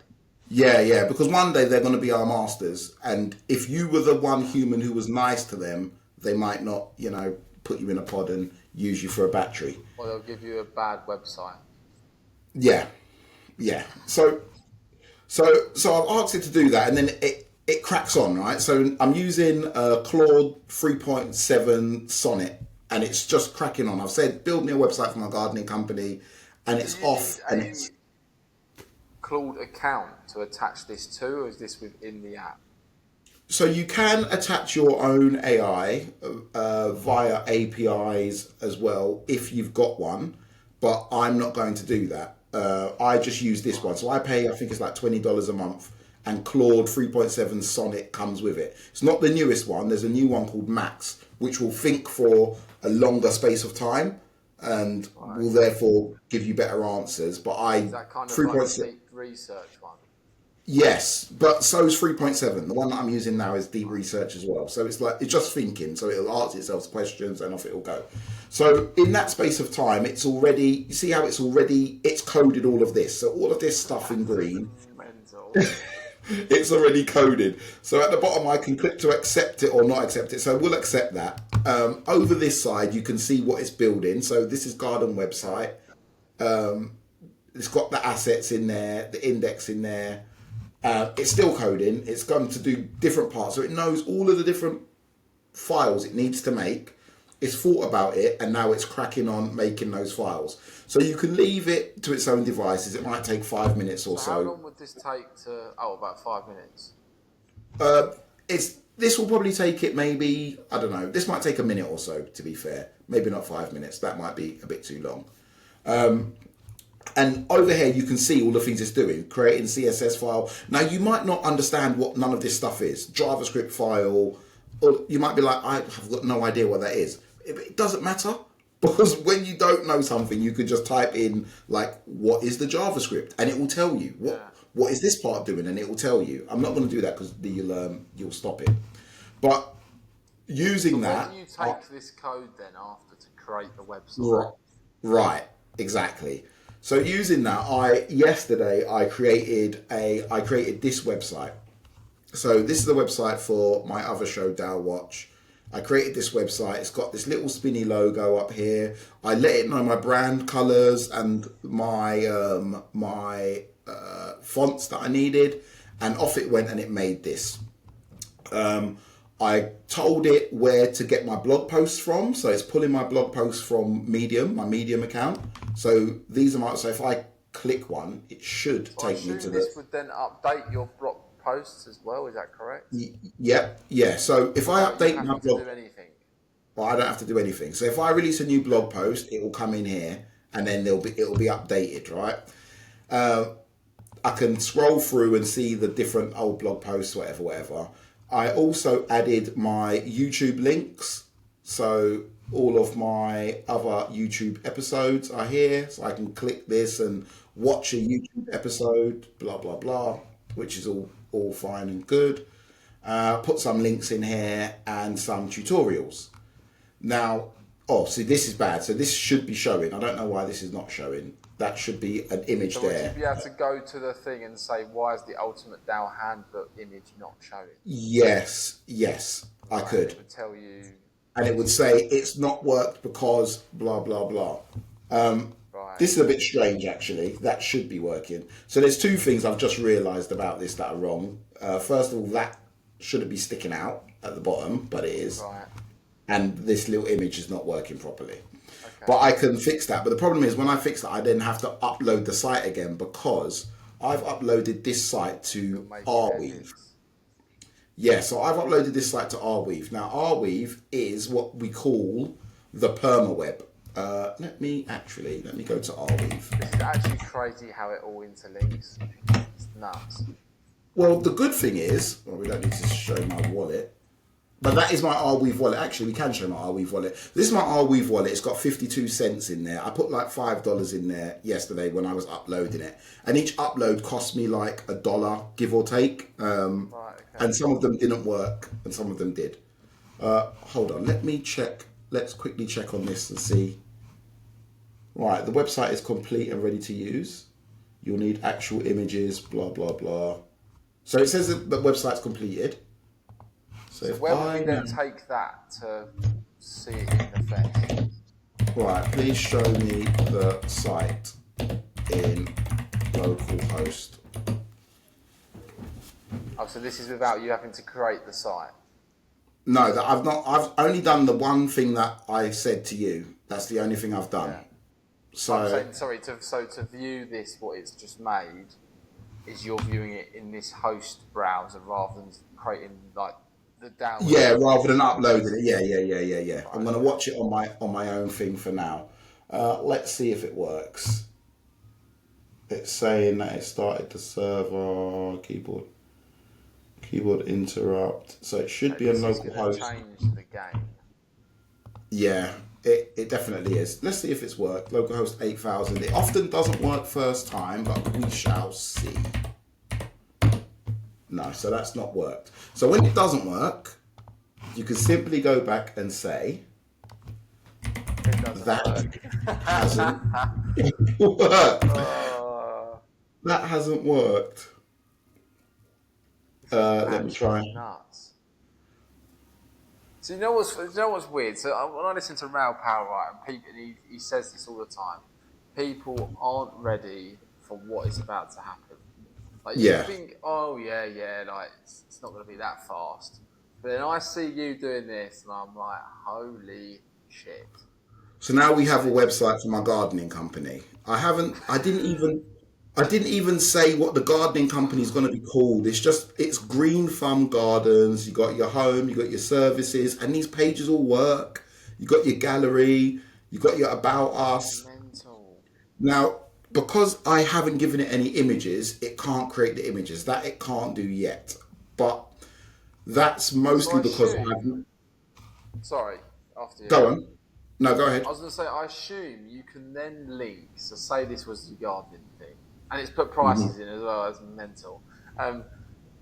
Yeah, because one day they're going to be our masters, and if you were the one human who was nice to them, they might not, put you in a pod and use you for a battery. Or they'll give you a bad website. Yeah. So I've asked it to do that, and then it cracks on, right? So I'm using Claude 3.7 Sonnet, and it's just cracking on. I've said, build me a website for my gardening company, and it's off, and it's... Claude account to attach this to, or is this within the app? So you can attach your own AI via APIs as well if you've got one, but I'm not going to do that. I just use this one. So I pay, I think it's like $20 a month, and Claude 3.7 Sonnet comes with it. It's not the newest one. There's a new one called Max, which will think for a longer space of time and will therefore give you better answers. But Is that kind of like a deep research one? Yes, but so is 3.7. The one that I'm using now is deep research as well. So it's just thinking. So it'll answer itself questions and off it'll go. So in that space of time, you see how it's coded all of this. So all of this stuff in green, Mental. it's already coded. So at the bottom, I can click to accept it or not accept it. So we'll accept that. Over this side, you can see what it's building. So this is garden website. It's got the assets in there, the index in there. It's still coding. It's going to do different parts. So it knows all of the different files it needs to make. It's thought about it, and now it's cracking on making those files. So you can leave it to its own devices. It might take 5 minutes or so. How long would this take to... Oh, about 5 minutes. This will probably take it maybe, I don't know, this might take a minute or so, to be fair. Maybe not 5 minutes. That might be a bit too long. And over here, you can see all the things it's doing. Creating CSS file. Now, you might not understand what none of this stuff is. JavaScript file. Or you might be like, I have got no idea what that is. It doesn't matter. Because when you don't know something, you could just type in like, "What is the JavaScript?" and it will tell you Yeah. what is this part doing, and it will tell you. I'm not going to do that because you'll stop it. But So using when that, do you take this code then after to create the website? right, right, exactly. So using that, I created this website. So this is the website for my other show, Dow Watch. I created this website. It's got this little spinny logo up here. I let it know my brand colors and my fonts that I needed, and off it went, and it made this. I told it where to get my blog posts from, so it's pulling my blog posts from Medium, my Medium account. So these are my. So if I click one, it should So I take me to assume the. this would then update your blog posts as well. Is that correct? Yeah, yeah. So if I Without you update my having to blog, do anything. well, I don't have to do anything. So if I release a new blog post, it will come in here, and then it'll be updated, right? I can scroll through and see the different old blog posts, whatever, whatever. I also added my YouTube links, so all of my other YouTube episodes are here, so I can click this and watch a YouTube episode, blah blah blah, which is all fine and good. Put some links in here and some tutorials. Now, oh, see, this is bad. So this should be showing. I don't know why this is not showing. That should be an image So would you there. be able to go to the thing and say, why is the Ultimate DAO handbook image not showing? Yes, yes, I Right, and could. it would tell you And it would this. say it's not worked because blah, blah, blah. Right. This is a bit strange, actually. That should be working. So there's two things I've just realised about this that are wrong. First of all, that shouldn't be sticking out at the bottom, but it is. Right. And this little image is not working properly. Okay. But I can fix that. But the problem is when I fix that, I then have to upload the site again because I've uploaded this site You're to making Arweave. edits. Yeah, so I've uploaded this site to Arweave. Now, Arweave is what we call the permaweb. Let me go to Arweave. This is actually crazy how it all interlinks. It's nuts. Well, the good thing is, well, we don't need to show my wallet, but that is my Arweave wallet. Actually, we can show my Arweave wallet. This is my Arweave wallet. It's got 52 cents in there. I put like $5 in there yesterday when I was uploading it, and each upload cost me like $1, give or take. Right, okay. And some of them didn't work, and some of them did. Hold on, let me check. Let's quickly check on this and see. Right, the website is complete and ready to use. You'll need actual images, blah, blah, blah. So it says that the website's completed. So where would we then take that to see it in effect? Right, please show me the site in localhost. Oh, so this is without you having to create the site. No, that I've not. I've only done the one thing that I said to you. That's the only thing I've done. Yeah. So I'm saying, sorry, to view this, what it's just made, is you're viewing it in this host browser rather than creating like the download. yeah, rather than uploading it. Yeah. Right. I'm gonna watch it on my own thing for now. Let's see if it works. It's saying that it started the server keyboard interrupt. So it should be a local host. Change the game. Yeah, it definitely is. Let's see if it's worked. Localhost 8000. It often doesn't work first time, but we shall see. No, so that's not worked. So when it doesn't work, you can simply go back and say It doesn't that work. hasn't worked. Uh, That hasn't worked. Let me try. Nuts. So you know what's weird? So when I listen to Rail Power, right, and people, and he says this all the time. People aren't ready for what is about to happen. Like you Yeah. think, oh yeah, like it's not going to be that fast. But then I see you doing this, and I'm like, holy shit. So now we have a website for my gardening company. I didn't even say what the gardening company is going to be called. It's Green Thumb Gardens. You got your home, you got your services, and these pages all work. You got your gallery, you got your about us. Mental. Now, because I haven't given it any images, it can't create the images. That it can't do yet. But that's mostly because I've... Sorry, after you. Go on. No, go I ahead. was going to say, I assume you can then link. So, say this was your gardening thing, and it's put Hmm. prices in as well as mental. Um,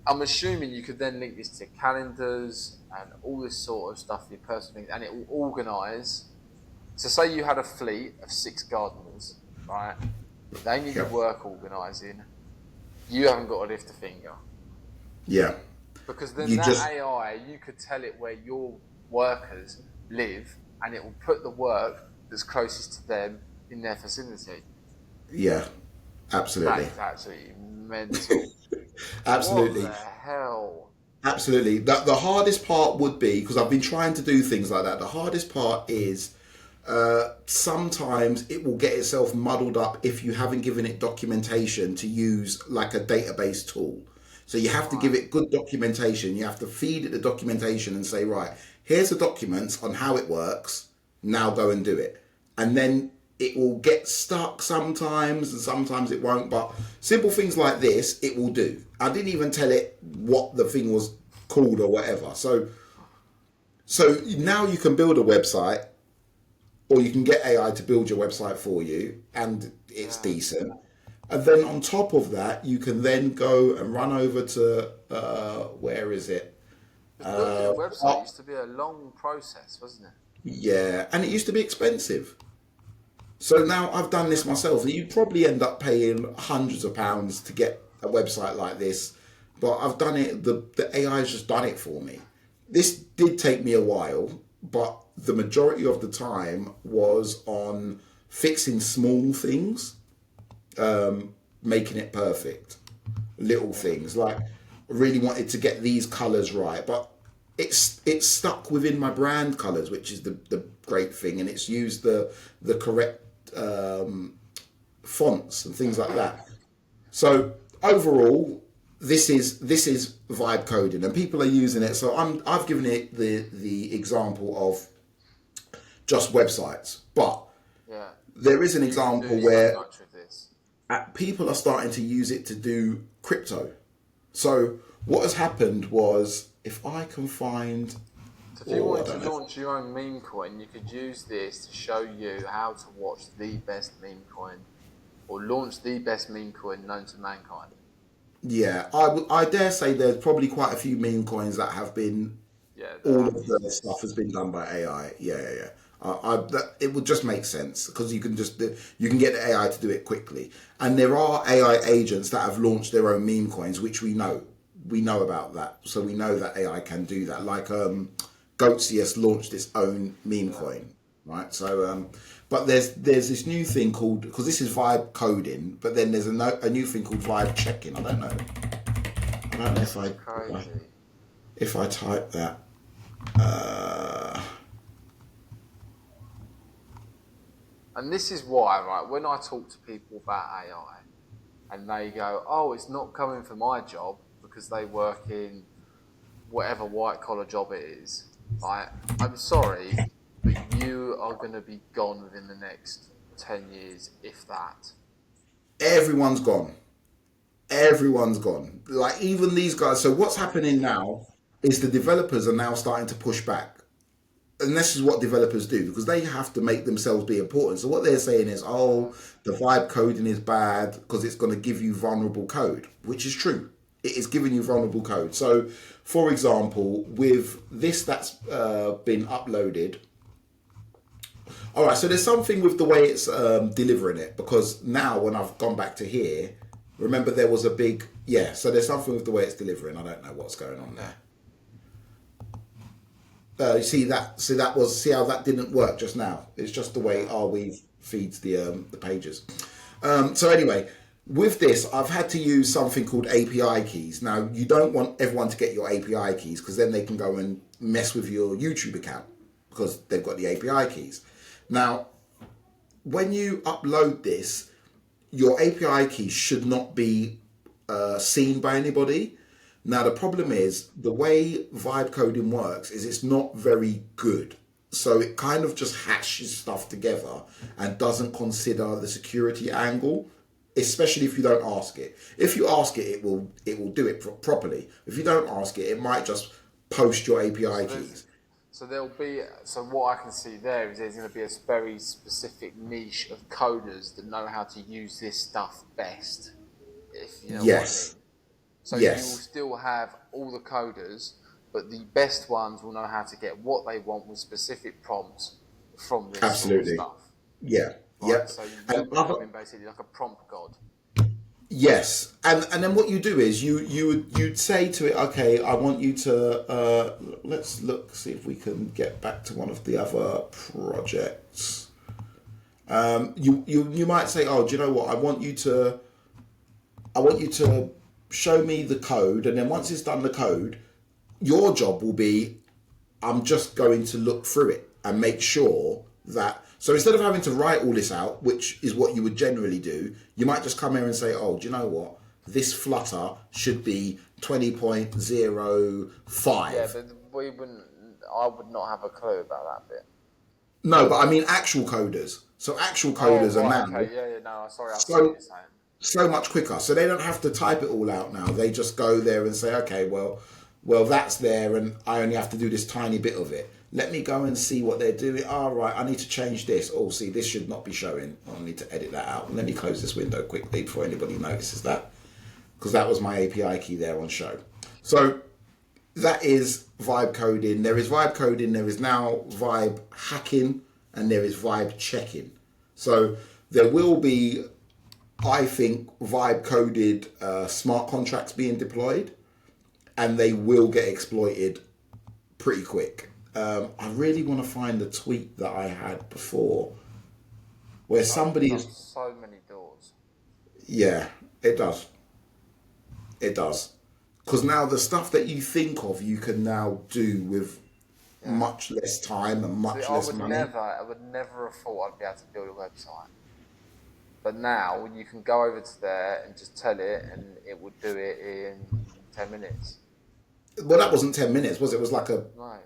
I'm assuming you could then link this to calendars and all this sort of stuff, your personal things, and it will organise. So, say you had a fleet of 6 gardeners, right? They needed Yeah. work organising. You haven't got to lift a finger Yeah. because then You that just, AI, you could tell it where your workers live, and it will put the work that's closest to them in their vicinity. yeah, That absolutely. is absolutely mental. What the Absolutely. hell? Absolutely. The hardest part would be, because I've been trying to do things like that, the hardest part is sometimes it will get itself muddled up if you haven't given it documentation to use like a database tool. So you have to Right. give it good documentation. You have to feed it the documentation and say, right, here's the documents on how it works. Now go and do it. And then it will get stuck sometimes and sometimes it won't. But simple things like this, it will do. I didn't even tell it what the thing was called or whatever. So now you can build a website or you can get AI to build your website for you, and it's Yeah. decent. And then on top of that, you can then go and run over to where is it? Because building a website Oh, used to be a long process, wasn't it? yeah, and it used to be expensive. So now I've done this Forever. myself. You probably end up paying hundreds of pounds to get a website like this, but I've done it. The AI has just done it for me. This did take me a while, but the majority of the time was on fixing small things, making it perfect. Little Yeah. things like I really wanted to get these colors right, but it's stuck within my brand colors, which is the great thing, and it's used the correct fonts and things like that. So overall, this is vibe coding, and people are using it. So I've given it the example of just websites, but Yeah. there is an You can example do so where much with this. people are starting to use it to do crypto. So what has happened was, if I can find, So if you or I wanted don't to know, launch your own meme coin, you could use this to show you how to watch the best meme coin or launch the best meme coin known to mankind. yeah, I dare say there's probably quite a few meme coins that have been, Yeah, that all have of used the this. stuff has been done by AI. Yeah, yeah, yeah. It would just make sense because you can get the AI to do it quickly, and there are AI agents that have launched their own meme coins, which we know about that, so we know that AI can do that. Like Goatsius launched its own meme Yeah. coin, right? So but there's this new thing called, because this is vibe coding, but then there's a new thing called vibe checking. I don't know This if is I crazy. if I type that. And this is why, right, when I talk to people about AI and they go, oh, it's not coming for my job because they work in whatever white collar job it is, right? I'm sorry, but you are going to be gone within the next 10 years, if that. Everyone's gone. Everyone's gone. Like even these guys. So what's happening now is the developers are now starting to push back. And this is what developers do because they have to make themselves be important. So what they're saying is, Yeah, oh, the vibe coding is bad because it's going to give you vulnerable code, which is true. It is giving you vulnerable code. So, for example, with this that's been uploaded, all right, so there's something with the way it's delivering it because now when I've gone back to here, remember there was a big, yeah, so there's something with the way it's delivering. I don't know what's going on okay. there. You see how that didn't work just now. It's just the way Yeah, Arweave feeds the pages. So anyway, with this, I've had to use something called API keys. Now, you don't want everyone to get your API keys because then they can go and mess with your YouTube account because they've got the API keys. Now, when you upload this, your API keys should not be seen by anybody. Now, the problem is the way vibe coding works is it's not very good. So it kind of just hashes stuff together and doesn't consider the security angle, especially if you don't ask it. If you ask it, it will do it properly. If you don't ask it, it might just post your API So there's keys. So what I can see there is there's going to be a very specific niche of coders that know how to use this stuff best, if you know what I Yes, mean. So you will yes, still have all the coders, but the best ones will know how to get what they want with specific prompts from this sort of absolutely. stuff, Yeah, right? yep. So you're And other, becoming basically like a prompt god. yes, and then what you do is you'd say to it, okay, I want you to let's look see if we can get back to one of the other projects. You might say, oh, do you know what? I want you to show me the code, and then once it's done the code, your job will be, I'm just going to look through it and make sure that. So instead of having to write all this out, which is what you would generally do, you might just come here and say, oh, do you know what? This flutter should be Yeah, 20.05. but we wouldn't. I would not have a clue about that bit. No, but I mean actual coders. So actual Oh coders are right, now okay, yeah, yeah. No, sorry, I see what so you're saying. so much quicker. So they don't have to type it all out now. They just go there and say, okay, well that's there, and I only have to do this tiny bit of it. Let me go and see what they're doing. All right, I need to change this. Oh, see, this should not be showing. I need to edit that out. Let me close this window quickly before anybody notices that, because that was my API key there on show. So that is vibe coding. There is vibe coding. There is now vibe hacking, and there is vibe checking. So there will be, I think, vibe coded smart contracts being deployed, and they will get exploited pretty quick. I really want to find the tweet that I had before where That somebody opens up is. so many doors. Yeah, it does. It does. Because now the stuff that you think of, you can now do with Yeah. much less time and See, much less money. I would never have thought I'd be able to build a website. But now you can go over to there and just tell it, and it would do it in 10 minutes. Well, that wasn't 10 minutes, was it? It was like a. No.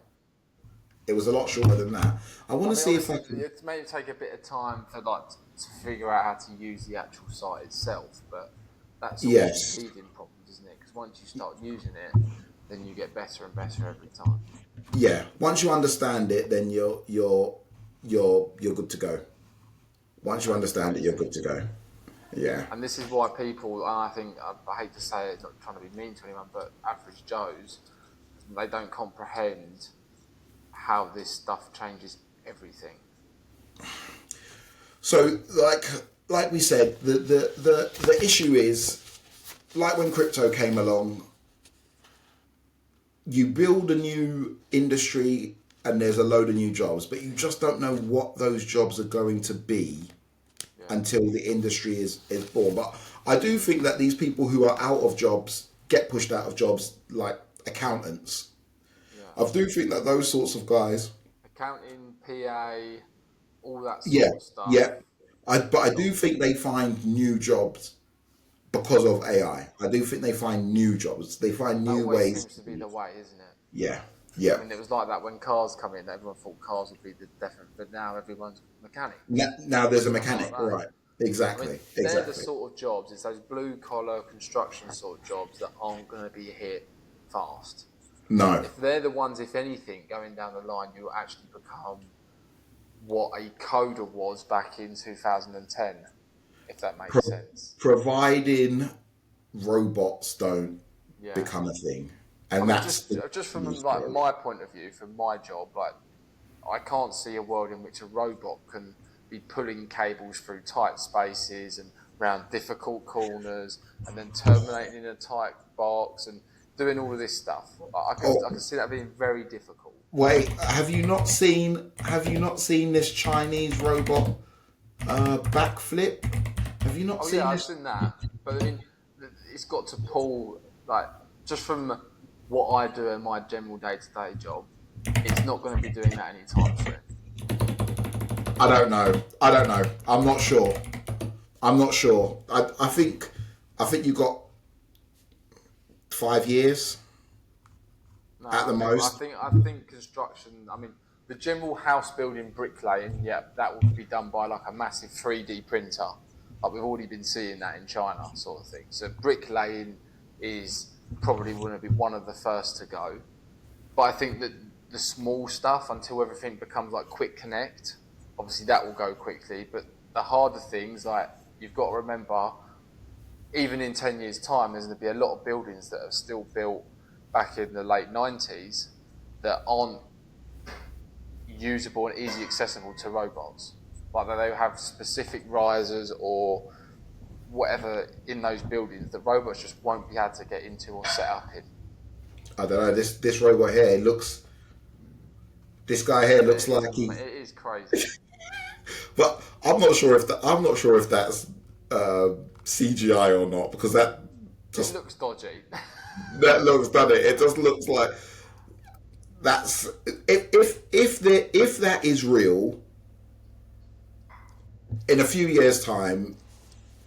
It was a lot shorter than that. I want I to mean, see if I obviously, can. it may take a bit of time for to figure out how to use the actual site itself, but that's always the Yes. teething problems, isn't it? Because once you start using it, then you get better and better every time. Yeah. Once you understand it, then you're good to go. Once you That's understand it, you're crazy. good to go. Yeah. And this is why people, and I think, I hate to say it, not trying to be mean to anyone, but average Joes, they don't comprehend how this stuff changes everything. So like we said, the issue is, like when crypto came along, you build a new industry and there's a load of new jobs, but you just don't know what those jobs are going to be Yeah. until the industry is born. But I do think that these people who are out of jobs get pushed out of jobs, like accountants. Yeah. I do think that those sorts of guys, Accounting, PA, all that yeah, sort of stuff. yeah. But I do think they find new jobs because of AI. I do think they find new jobs. They find That new always ways. seems to be the way, isn't it? Yeah, I yeah. mean, it was like that when cars come in. Everyone thought cars would be the definite, but now everyone's mechanic. Now there's a Stuff like mechanic, that. right? I mean, Exactly, they're the exactly. sort of jobs. It's those blue collar construction sort of jobs that aren't going to be hit fast. No, If they're the ones, if anything, going down the line, you'll actually become what a coder was back in 2010, if that makes Pro- sense. providing robots don't Yeah. become a thing, I and mean, that's just the from like story. my point of view, from my job, like I can't see a world in which a robot can be pulling cables through tight spaces and around difficult corners, and then terminating in a tight box and doing all of this stuff. I Oh, can see that being very difficult. wait, have you not seen this Chinese robot backflip? Have you not Oh yeah, seen I've this? seen that, but I mean, it's got to pull like just from what I do in my general day-to-day job. It's not going to be doing that anytime soon. I don't know. I'm not sure. I'm not sure. I think you got 5 years No, at the most. I think construction. I mean, the general house building bricklaying, yeah, that would be done by like a massive 3D printer. Like we've already been seeing that in China, sort of thing. So bricklaying is probably going to be one of the first to go. But I think that the small stuff until everything becomes like quick connect. Obviously, that will go quickly, but the harder things, like you've got to remember, even in 10 years' time, there's going to be a lot of buildings that are still built back in the late 90s that aren't usable and easy accessible to robots. Like they have specific risers or whatever in those buildings that robots just won't be able to get into or set up in. I don't know. This robot here looks. This guy here looks like he. It is crazy. But I'm not sure if that's CGI or not, because that It just looks dodgy. that looks done it. It just looks like that's if that is real, in a few years' time,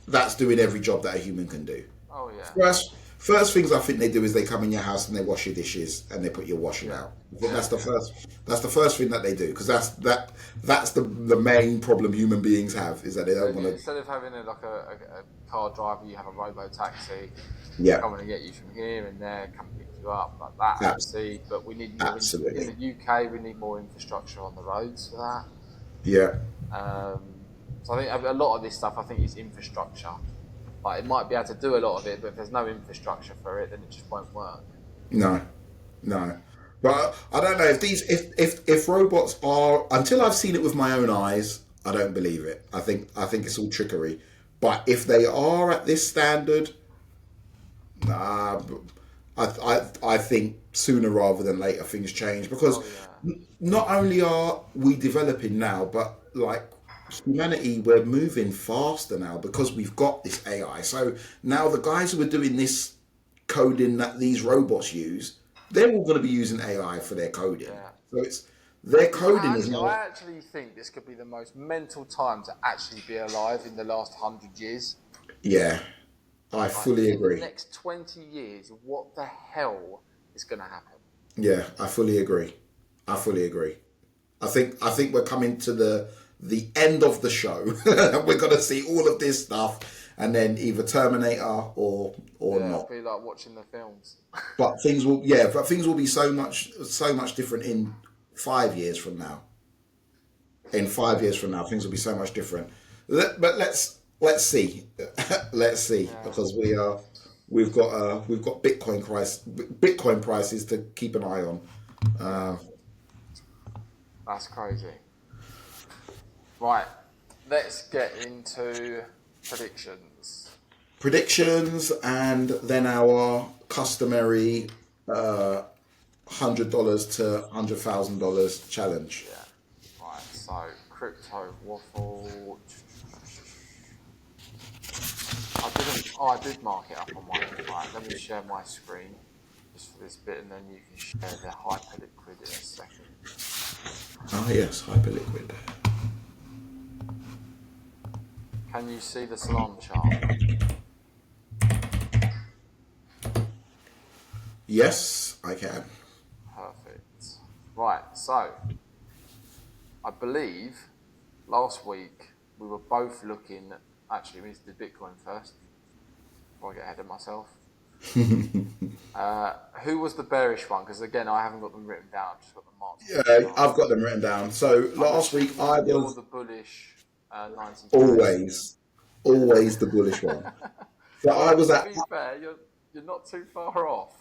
that's doing every job that a human can do. Oh yeah. First things I think they do is they come in your house and they wash your dishes and they put your washing out. I think that's the first. That's the first thing that they do, because that's the main problem human beings have, is that they don't want to. Instead of having a car driver, you have a robo taxi Yeah, coming to get you from here and there, come pick you up like that. Obviously, but we need more absolutely. in the UK. We need more infrastructure on the roads for that. Yeah, So I think a lot of this stuff, I think, is infrastructure. Like it might be able to do a lot of it, but if there's no infrastructure for it, then it just won't work. no, no. But I don't know if if robots are, until I've seen it with my own eyes, I don't believe it. I think it's all trickery. But if they are at this standard, nah, I think sooner rather than later things change, because Oh yeah. not only are we developing now, but like humanity, we're moving faster now because we've got this AI. So now the guys who are doing this coding that these robots use, they're all going to be using AI for their coding. Yeah. So it's their coding is I now. actually think this could be the most mental time to actually be alive in the last 100 years. Yeah, I Like fully in the agree. next 20 years, what the hell is going to happen? Yeah, I fully agree. I fully agree. I think we're coming to the end of the show. We're gonna see all of this stuff, and then either Terminator or Yeah, not. it'll be like watching the films. But things will be so much different in 5 years from now. In 5 years from now, things will be so much different. But let's see, let's see, Yeah, because we've got Bitcoin prices to keep an eye on. yeah, that's crazy. Right, let's get into predictions. Predictions, and then our customary $100 to $100,000 challenge. Yeah, right. So crypto waffle. I didn't. Oh, I did mark it up on my. Right, let me share my screen just for this bit, and then you can share the hyperliquid in a second. Ah, yes, Hyperliquid. Can you see the salon chart? Yes, I can. Perfect. Right. So I believe last week we were both looking. Actually, we need to do Bitcoin first before I get ahead of myself. Who was the bearish one? Because again, I haven't got them written down. I've just got them marked. Yeah, I've got them written down. So I'm last week I assuming you're was the bullish 90k. always the bullish one. So I Well, was to at be fair, you're not too far off.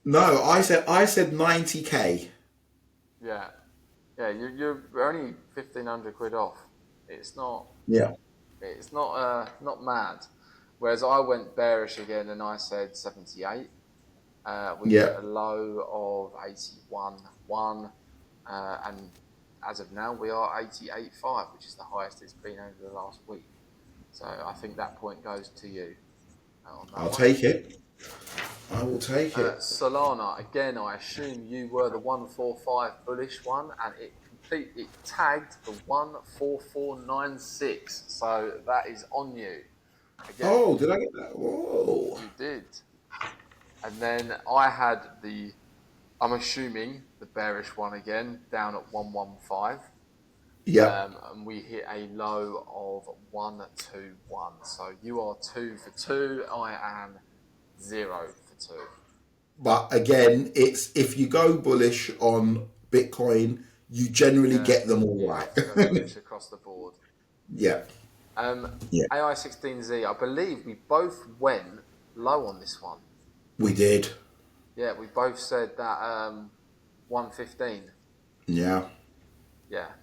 no. I said 90K. Yeah, yeah. You're only 1,500 quid off. It's not. Yeah. It's not mad. Whereas I went bearish again and I said 78. We hit Yeah. a low of 81.1, and as of now we are 88.5, which is the highest it's been over the last week. So I think that point goes to you on that I'll one. take it. I will take it. Solana, again, I assume you were the 145 bullish one, and it tagged the 14496. So that is on you. Again, Oh, did I get that? Whoa. you did. And then I had I'm assuming the bearish one again, down at 115. Yep. And we hit a low of 121. So you are 2 for 2. I am 0 for 2. But again, it's if you go bullish on Bitcoin, you generally Yeah, get them all you right. have to go bullish across the board. Yeah, Um, yeah, AI16Z, I believe we both went low on this one. we did. Yeah, we both said that 115. Yeah, Yeah,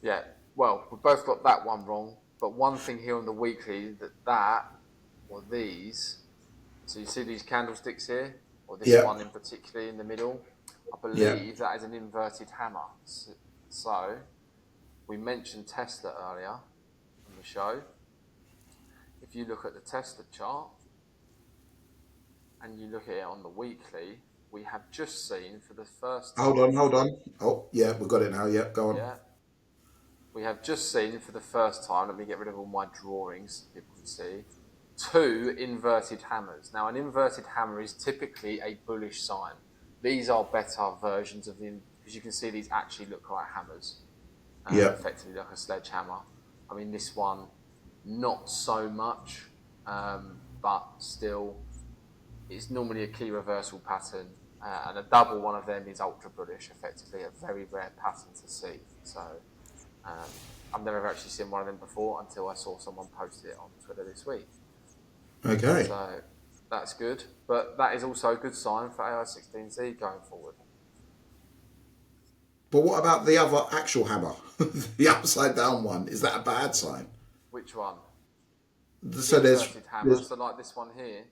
yeah. Well, we both got that one wrong. But one thing here on the weekly or these. So you see these candlesticks here, or this yeah, one in particular in the middle. I yeah. believe that is an inverted hammer. So we mentioned Tesla earlier on the show. If you look at the Tesla chart and you look at it on the weekly, we have just seen for the first Hold time. on, hold on. Oh, yeah, we got it now. Yeah, go on. Yeah, we have just seen for the first time. Let me get rid of all my drawings so people can see. Two inverted hammers. Now, an inverted hammer is typically a bullish sign. These are better versions of because you can see these actually look like hammers, Yeah, effectively like a sledgehammer. I mean, this one, not so much, but still, it's normally a key reversal pattern, and a double one of them is ultra bullish, effectively, a very rare pattern to see. So, I've never actually seen one of them before until I saw someone post it on Twitter this week. okay. So that's good. But that is also a good sign for AI16Z going forward. But what about the other actual hammer? The upside down one. Is that a bad sign? Which one? So Inverted hammer. there's So like this one here.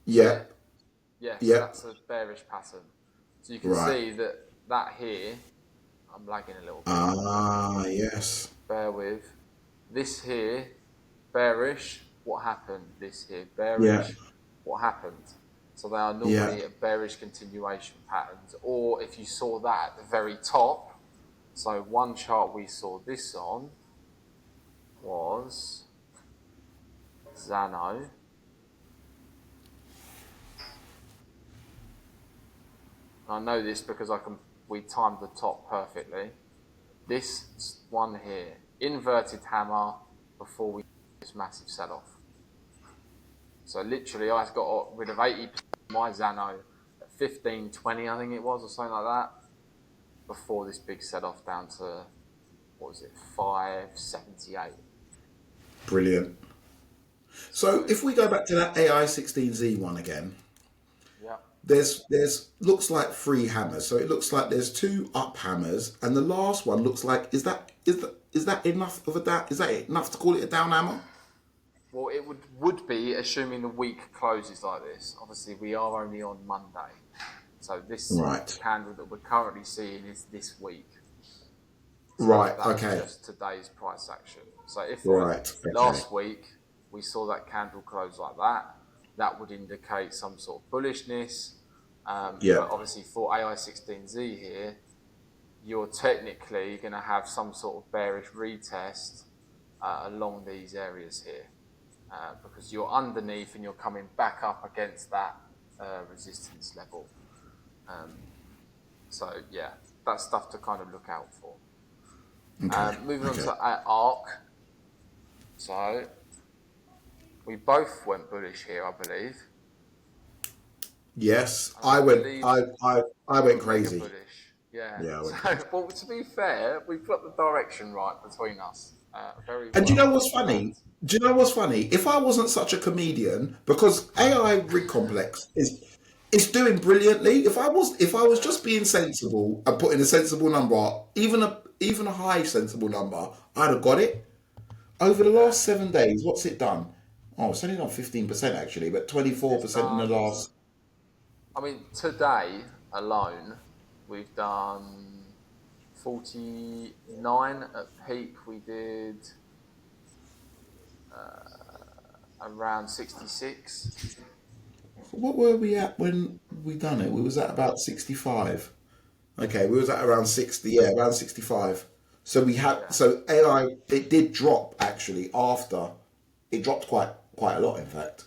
yeah, Yeah. Yes, yeah, that's a bearish pattern. So you can right. see that here, I'm lagging a little bit. Ah, yes. Bear with. This here, bearish. What happened? This here, Yeah, bearish. What happened? So they are yeah, normally bearish continuation patterns. Or if you saw that at the very top, so one chart we saw this on was Zano. I know this because we timed the top perfectly. This one here, inverted hammer before we this massive sell off. So literally, I got rid of 80% of my Zano at 15.20, I think it was, or something like that, before this big sell off down to what was it, 578. brilliant. So So if we go back to that AI16Z one again, yeah, there's looks like three hammers. So it looks like there's two up hammers, and the last one looks like is that enough of a down? Is that enough to call it a down hammer? well, it would be assuming the week closes like this. Obviously, we are only on Monday, so this Right, candle that we're currently seeing is this week. So right, that is okay, just today's price action. So if on right, okay, last week we saw that candle close like that, that would indicate some sort of bullishness. yeah, But obviously for AI16Z here, you're technically going to have some sort of bearish retest along these areas here because you're underneath and you're coming back up against that resistance level. So yeah, that's stuff to kind of look out for. okay, Moving on okay. to ARC. So we both went bullish here, I believe. Yes, And I I went. believe I you went were mega crazy. bullish. Yeah. Yeah, I So, went crazy. well, to be fair, we've got the direction right between us. Very And do you know well what's funny? planned. Do you know what's funny? If I wasn't such a comedian, because AI rig complex is doing brilliantly. If I was Yeah. just being sensible and putting a sensible number, even a high sensible number, I'd have got it. Over the Yeah. last 7 days, what's it done? Oh, it's only done 15% actually, but It's 24% in the done. last. I mean, today alone, we've done 49 at peak. We did around 66. What were we at when we done it? We was at about 65. Okay, we was at around 60, yeah, around 65. So we had Yeah. so AI it did drop actually after it dropped quite a lot in fact.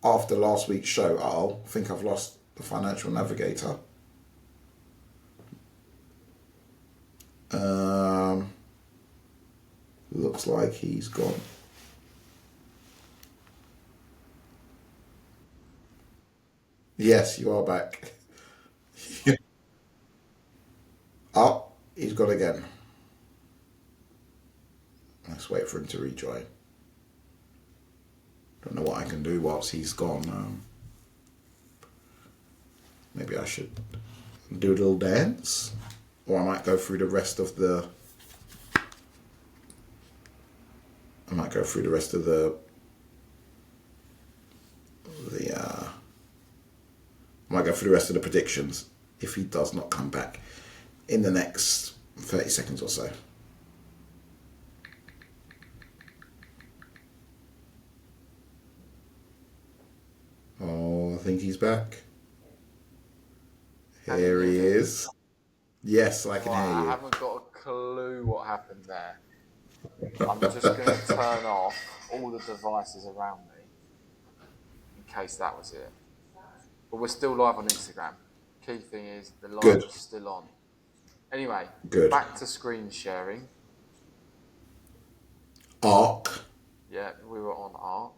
After last week's show, I think I've lost the financial navigator. Um Looks like he's gone. Yes, you are back. Oh, he's gone again. Let's wait for him to rejoin. Don't know what I can do whilst he's gone. Maybe I should do a little dance, or I might go through the rest of the. I might go through the rest of the. I might go through the rest of the predictions if he does not come back in the next 30 seconds or so. Oh, I think he's back. Here he is. Yes, I can hear I you. haven't got a clue what happened there. I'm just going to turn off all the devices around me in case that was it. But we're still live on Instagram. Key thing is the live Good. is still on. Anyway, Good. back to screen sharing. Arc. Yeah, we were on Arc.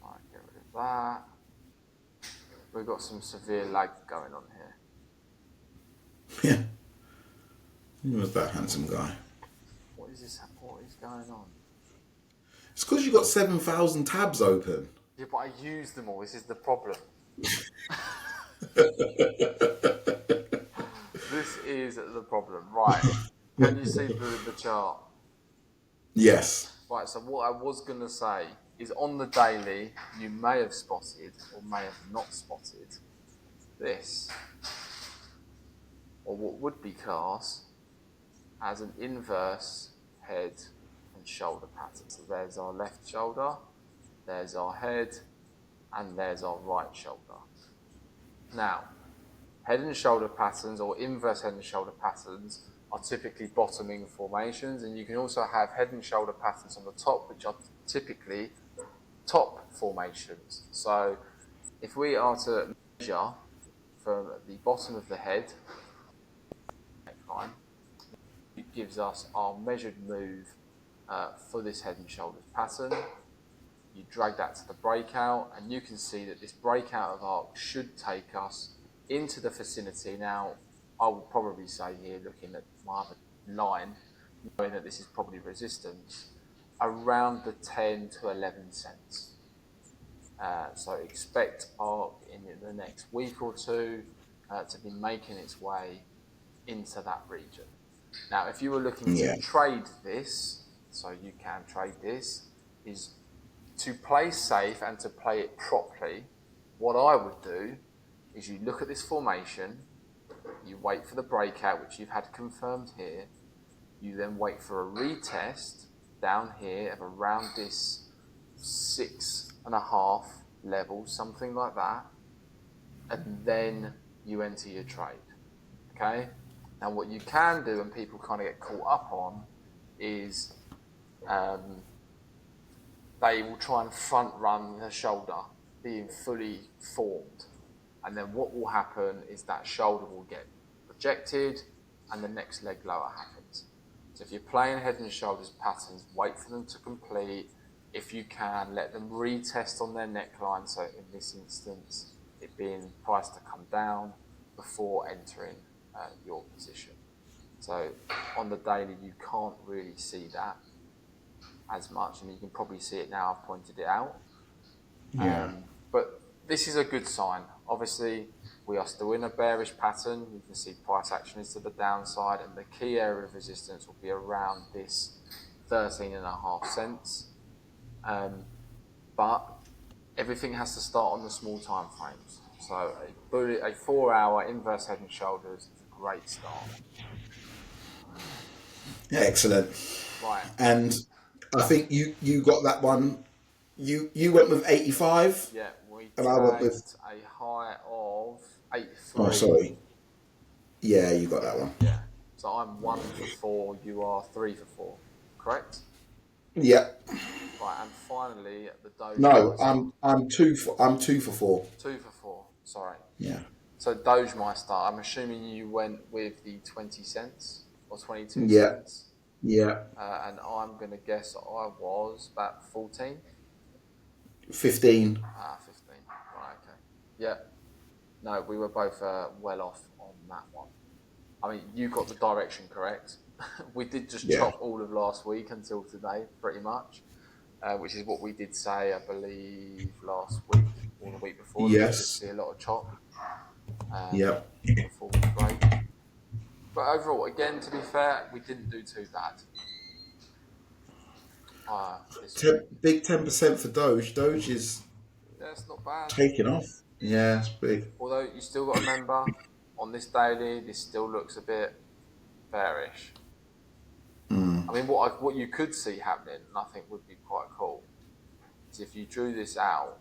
Right, get rid of that. We've got some severe lag going on here. Yeah. Who was that handsome guy? What is this? What is going on? It's because you've got 7,000 tabs open. Yeah, but I use them all. This is the problem. This is the problem. Right. Can you see the chart? Yes. Right, so what I was going to say is on the daily, you may have spotted or may have not spotted this, or what would be classed as an inverse head and shoulder pattern. So there's our left shoulder, there's our head, and there's our right shoulder. Now, head and shoulder patterns or inverse head and shoulder patterns are typically bottoming formations, and you can also have head and shoulder patterns on the top, which are typically top formations. So if we are to measure from the bottom of the head, neckline, it gives us our measured move for this head and shoulders pattern. You drag that to the breakout, and you can see that this breakout of arc should take us into the vicinity. Now, I would probably say here, looking at my other line, knowing that this is probably resistance, around the 10 to 11 cents. So expect ARC in the next week or two to be making its way into that region. Now, if you were looking to trade this, so you can trade this, is to play safe and to play it properly. What I would do is you look at this formation, you wait for the breakout, which you've had confirmed here. You then wait for a retest down here of around this 6.5 level, something like that, and then you enter your trade. Okay? Now, what you can do, and people kind of get caught up on, is they will try and front run the shoulder being fully formed. And then what will happen is that shoulder will get rejected and the next leg lower happens. So if you're playing head and shoulders patterns, wait for them to complete. If you can, let them retest on their neckline. So in this instance, it being priced to come down before entering your position. So on the daily, you can't really see that as much. I mean, you can probably see it now, I've pointed it out. But this is a good sign. Obviously, we are still in a bearish pattern. You can see price action is to the downside, and the key area of resistance will be around this 13.5 cents. But everything has to start on the small time frames. So a 4-hour inverse head and shoulders is a great start. Excellent. Right. And I think you got that one. You went with 85. Yeah, we and I went with a high of 83. Oh, sorry. Yeah, you got that one. Yeah. So I'm 1 for 4. You are 3 for 4. Correct? Yeah. Right. And finally, the Doge. No, I'm 2 for 4. 2 for 4. Sorry. Yeah. So Doge Meister, I'm assuming you went with the 20 cents or 22 Yeah. cents. Yeah. And I'm going to guess I was about 14. 15. 15. Right, okay. Yeah. No, we were both well off on that one. I mean, you got the direction correct. We did just Yeah. chop all of last week until today, pretty much, which is what we did say, I believe, last week or the week before, that we should Yes. see a lot of chop Yep. before we break. But overall, again, to be fair, we didn't do too bad this week. Big 10% for Doge. Doge is Yeah, it's not bad. taking off. Yeah, it's big. Although you still got to remember, on this daily, this still looks a bit bearish. I mean, what you could see happening, and I think would be quite cool, is if you drew this out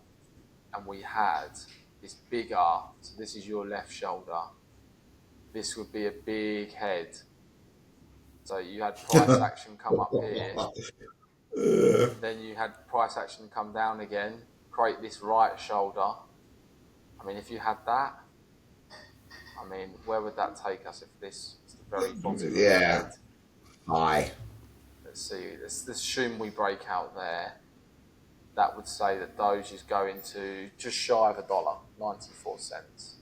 and we had this bigger, so this is your left shoulder, this would be a big head. So you had price action come up here, then you had price action come down again, create this right shoulder. I mean, if you had that, I mean, where would that take us if this is the very bottom of the head? High. Let's see, let's assume we break out there. That would say that Doge is going to just shy of $1, 94 cents.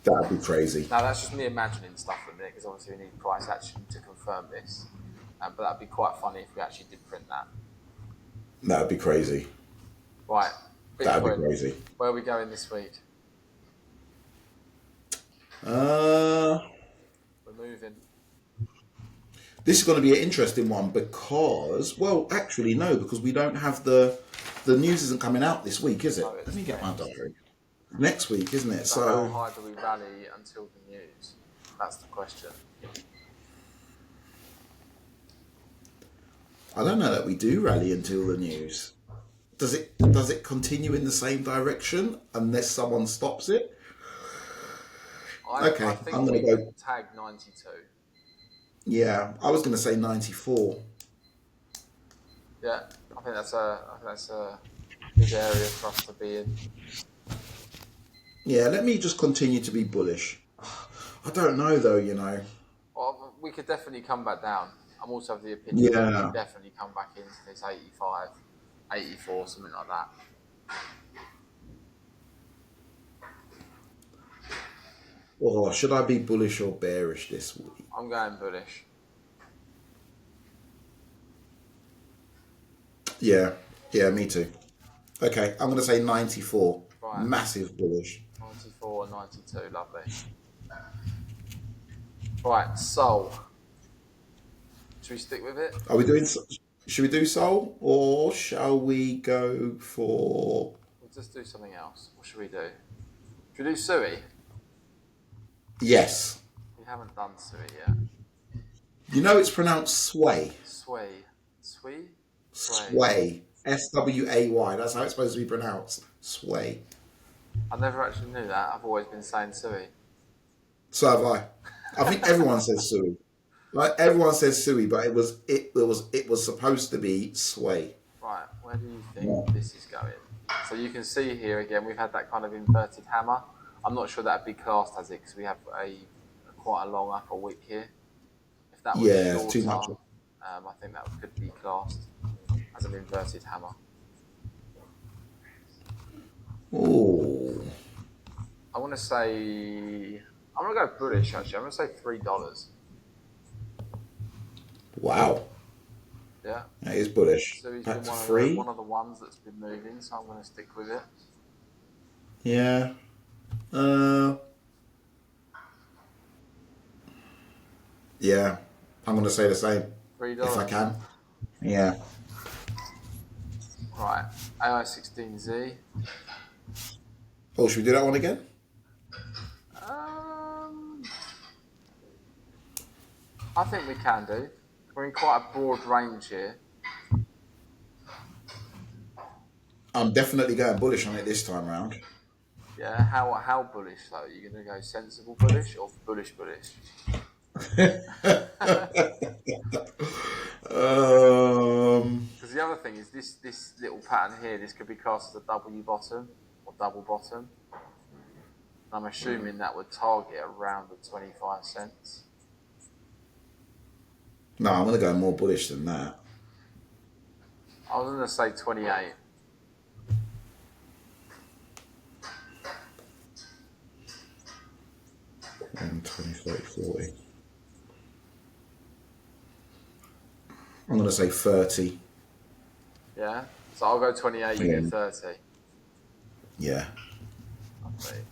That'd be crazy. Now, that's just me imagining stuff at the minute, because obviously we need price action to confirm this. But that'd be quite funny if we actually did print that. That'd be crazy. Right, Bitcoin. That'd be crazy. Where are we going this week? Uh, We're moving. This is going to be an interesting one because, well, actually no, because we don't have the news isn't coming out this week, is it? No, Let me get my diary. Next week, isn't it? So how high do we rally until the news? That's the question. I don't know that we do rally until the news. Does it continue in the same direction unless someone stops it? I Okay, think I'm going to go. tag 92. Yeah, I was going to say 94. Yeah, I think that's a good area for us to be in. Yeah, let me just continue to be bullish. I don't know though, you know. Well, we could definitely come back down. I'm also of the opinion that we Yeah. could definitely come back into this 85, 84, something like that. Or should I be bullish or bearish this week? I'm going bullish. Yeah, me too. Okay, I'm going to say 94. Right. Massive bullish. 94 and 92, lovely. Right, Sol. Should we stick with it? Are we doing? Should we do Sol or shall we go for? We'll just do something else. What should we do? Should we do Sui? Yes. We haven't done Sui yet. You know it's pronounced sway. Sway. Sway? Sway. SWAY. That's how it's supposed to be pronounced. Sway. I never actually knew that. I've always been saying Sui. So have I. I think everyone says Sui. Like everyone says Sui, but it was supposed to be sway. Right, where do you think this is going? So you can see here again, we've had that kind of inverted hammer. I'm not sure that'd be classed as it because we have quite a long upper wick here. If that was shorter, too much. I think that could be classed as an inverted hammer. Oh. I want to say, I'm going to go bullish actually. I'm going to say $3. Wow. Yeah. That is bullish. So he's Back been to one 3. of the ones that's been moving, so I'm going to stick with it. Yeah. Yeah. I'm going to say the same. $3. If I can. Yeah. Right. AI16Z. Oh, should we do that one again? I think we can do. We're in quite a broad range here. I'm definitely going bullish on it this time round. Yeah, how bullish though? Are you going to go sensible bullish or bullish bullish? Because the other thing is this little pattern here, this could be classed as a W bottom or double bottom. I'm assuming that would target around the 25 cents. No, I'm going to go more bullish than that. I was going to say 28. And 20, 30, 40. I'm going to say 30. Yeah? So I'll go 28, you Yeah. do 30. Yeah. Lovely.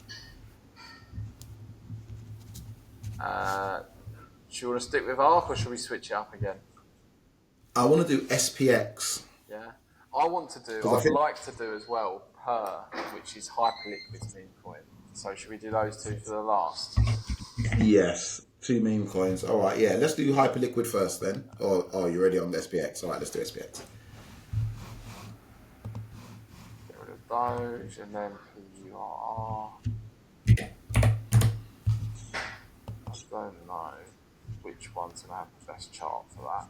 Do you want to stick with ARC or should we switch it up again? I want to do SPX. Yeah? I'd like to do as well PER, which is Hyperliquid's meme coin. So should we do those two for the last? Yes. Two meme coins. All right, yeah. Let's do Hyperliquid first then. Or oh, you're already on the SPX. All right, let's do SPX. Get rid of those and then PURR. I don't know which one's going to have the best chart for that.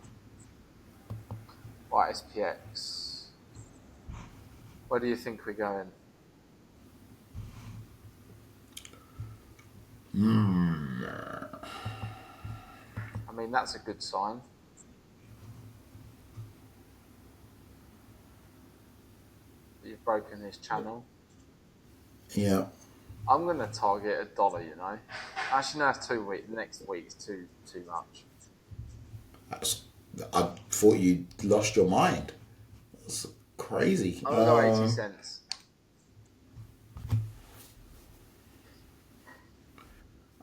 Right, SPX. Where do you think we're going? I mean, that's a good sign. You've broken this channel. Yeah. I'm going to target $1, you know. Actually, no, it's 2 weeks. The next week's too much. I thought you lost your mind. That's crazy. I'm going to go 80 cents.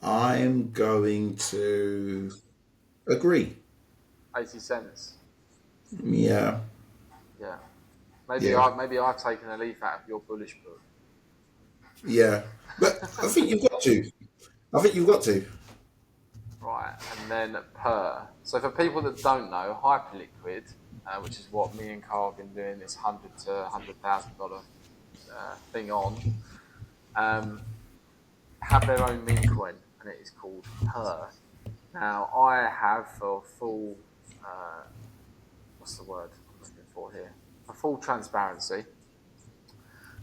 I'm going to agree. 80 cents. Yeah. Yeah. Maybe Yeah. I've taken a leaf out of your bullish book. Yeah. But I think you've got to. Right, and then PER. So for people that don't know, Hyperliquid, which is what me and Carl have been doing this $100,000 to $100,000 thing on, have their own meme coin, and it is called PER. Now, I have for full, what's the word I'm looking for here? For full transparency,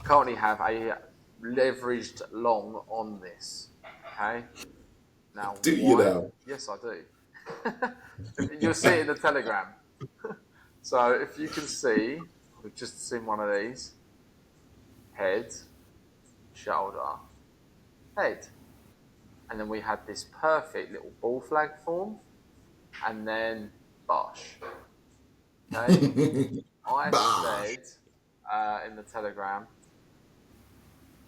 currently have a leveraged long on this. Okay. Now, Do you why? now? Yes, I do. You'll see it in the Telegram. So if you can see, we've just seen one of these. Head, shoulder, head. And then we had this perfect little ball flag form. And then bosh. Okay? I said in the Telegram,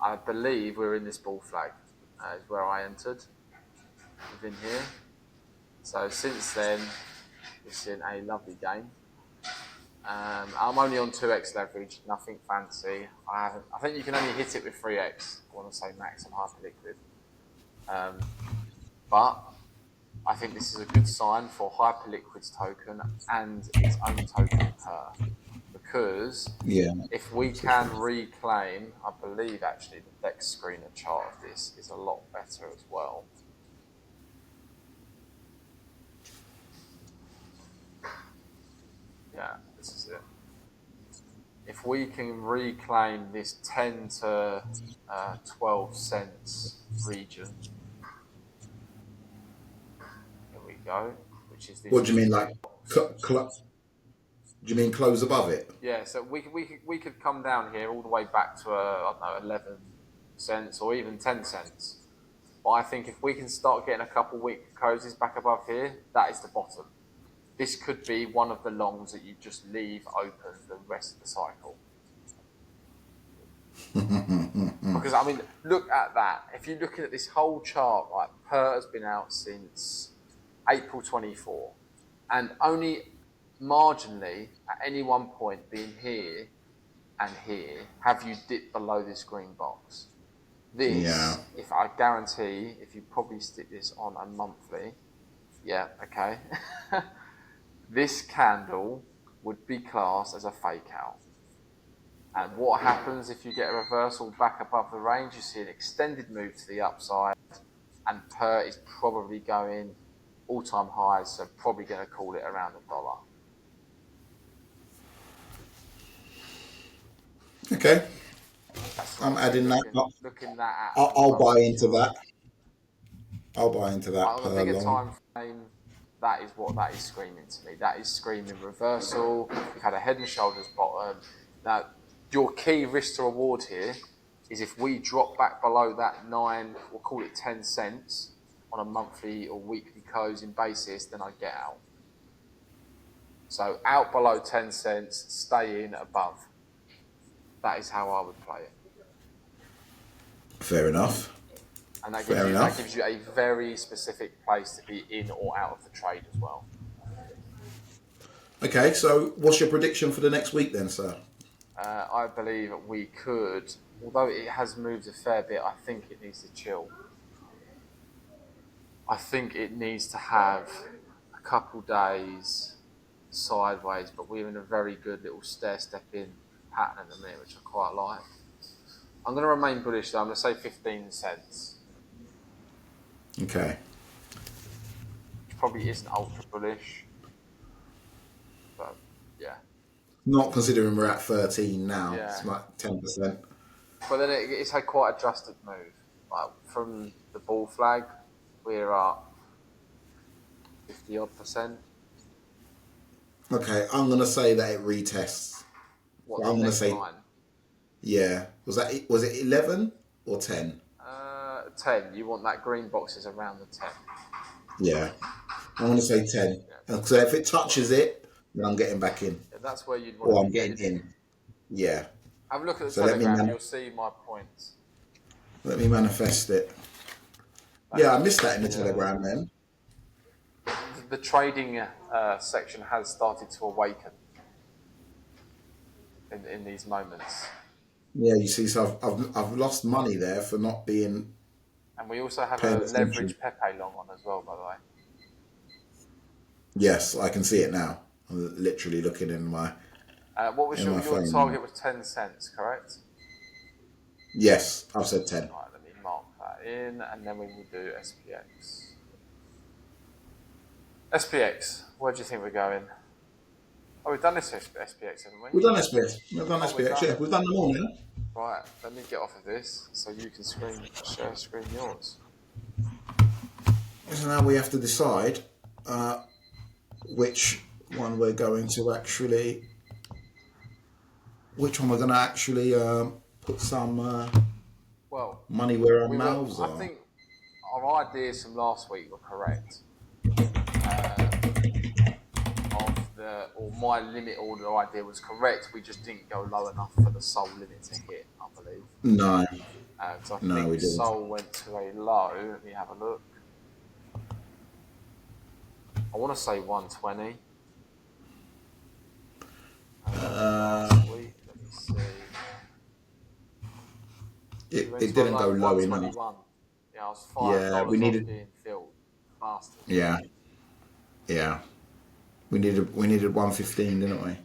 I believe we're in this ball flag. Is where I entered. Within here. So since then, we've seen a lovely game. I'm only on 2x leverage, nothing fancy. I think you can only hit it with 3x. I want to say max on Hyperliquid. But I think this is a good sign for Hyperliquid's token and its own token PER. Because if we can reclaim, I believe actually the next screener chart of this is a lot better as well. Yeah, this is it. If we can reclaim this 10 to 12 cents region, here we go, which is this. What do you mean, like? Do you mean close above it? Yeah, so we could come down here all the way back to I don't know 11 cents or even 10 cents. But I think if we can start getting a couple week closes back above here, that is the bottom. This could be one of the longs that you just leave open the rest of the cycle. Because I mean, look at that. If you're looking at this whole chart, like PER has been out since April 24, and only marginally at any one point being here and here have you dipped below this green box. This, if I guarantee, if you probably stick this on a monthly, yeah, okay. This candle would be classed as a fake out. And what happens if you get a reversal back above the range? You see an extended move to the upside, and PER is probably going all-time highs, so probably going to call it around $1. Okay. That's I'm obviously adding that up. looking that at a I'll buy monthly into chart. that. I'll buy into that On a per bigger long. time frame, that is what that is screaming to me. That is screaming reversal. We've had a head and shoulders bottom. Now, your key risk to reward here is if we drop back below that 9, we'll call it 10 cents on a monthly or weekly closing basis, then I get out. So out below 10 cents, stay in above. That is how I would play it. Fair enough. And that Fair enough. gives you a very specific place to be in or out of the trade as well. Okay, so what's your prediction for the next week then, sir? I believe we could, although it has moved a fair bit, I think it needs to chill. I think it needs to have a couple days sideways, but we're in a very good little stair-stepping pattern at the minute, which I quite like. I'm going to remain bullish though. I'm going to say 15 cents. Okay. Which probably isn't ultra bullish, but yeah. Not considering we're at 13 now. Yeah. It's like 10%. But then it's had quite a drastic move. Like from the ball flag, we're up 50 odd percent. Okay, I'm gonna say that it retests. What, I'm the gonna next say, line? yeah. Was it 11 or 10? 10. You want that green box is around the 10. Yeah, I'm gonna say 10. Yeah. So if it touches it, then I'm getting back in, Yeah, that's where you'd want or to I'm be getting headed. in. Yeah. Have a look at the So Telegram. You'll see my points. let me manifest it. Yeah, I missed that in the Telegram then. The trading section has started to awaken in these moments. Yeah, you see, so I've lost money there for not being. And we also have paying a attention. leverage Pepe long on as well, by the way. Yes, I can see it now. I'm literally looking in my. What was your phone. target? Was 10 cents, correct? Yes, I've said 10. Right, let me mark that in, and then we will do SPX. SPX, where do you think we're going? Oh, we've done this SPX, haven't we? We've done SPX. We've done SPX, done. yeah. We've done them all now. Right, let me get off of this so you can share screen yours. So now we have to decide which one we're going to actually. Which one we're going to actually put some money where our mouths are. I think our ideas from last week were correct. My limit order idea was correct. We just didn't go low enough for the Sol limit to hit, I believe. No. So I think Sol went to a low. Let me have a look. I want to say 120. Let me see. It didn't go low enough. Yeah, I was $5 we needed being filled faster. Yeah. Yeah. We needed 115, didn't we?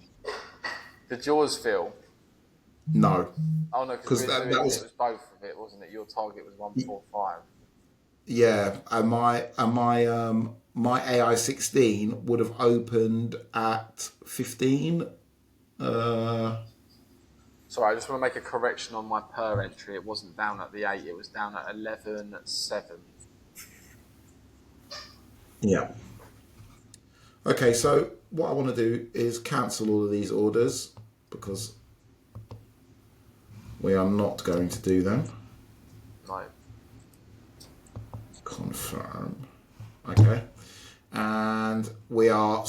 Did yours fill? No. Oh no, because it was both of it, wasn't it? Your target was 145. Yeah, and my AI 16 would have opened at 15. Sorry, I just want to make a correction on my per entry. It wasn't down at the 8, it was down at 11.7. Yeah. Okay, so what I want to do is cancel all of these orders because we are not going to do them. No. Confirm. Okay. And we are,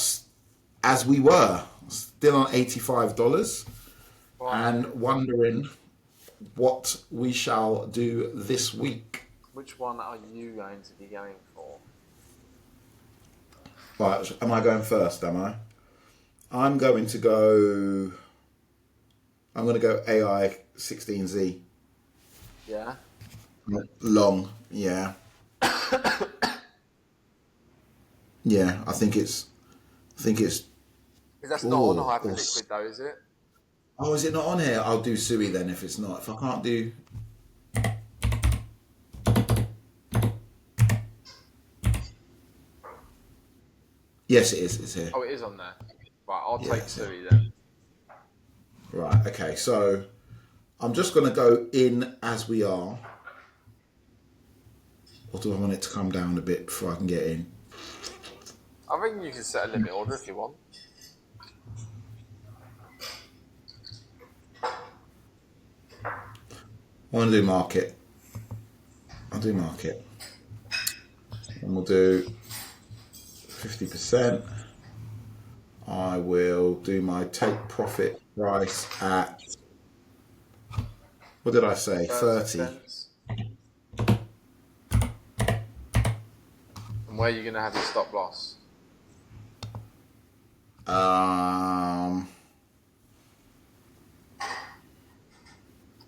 as we were, still on $85 and wondering what we shall do this week. Which one are you going to be going for? Right, am I going first, am I? I'm going to go AI 16Z. Yeah? Long, yeah. Yeah, I think it's... Because that's not on Hyperliquid though, is it? Oh, is it not on here? I'll do Sui then if it's not. If I can't do... Yes, it is. It's here. Oh, it is on there. Right, I'll take Sui then. Right, okay. So I'm just going to go in as we are. Or do I want it to come down a bit before I can get in? I think you can set a limit order if you want. I want to do market. I'll do market. And we'll do 50%. I will do my take profit price at, what did I say? 30. Cents. And where are you going to have your stop loss?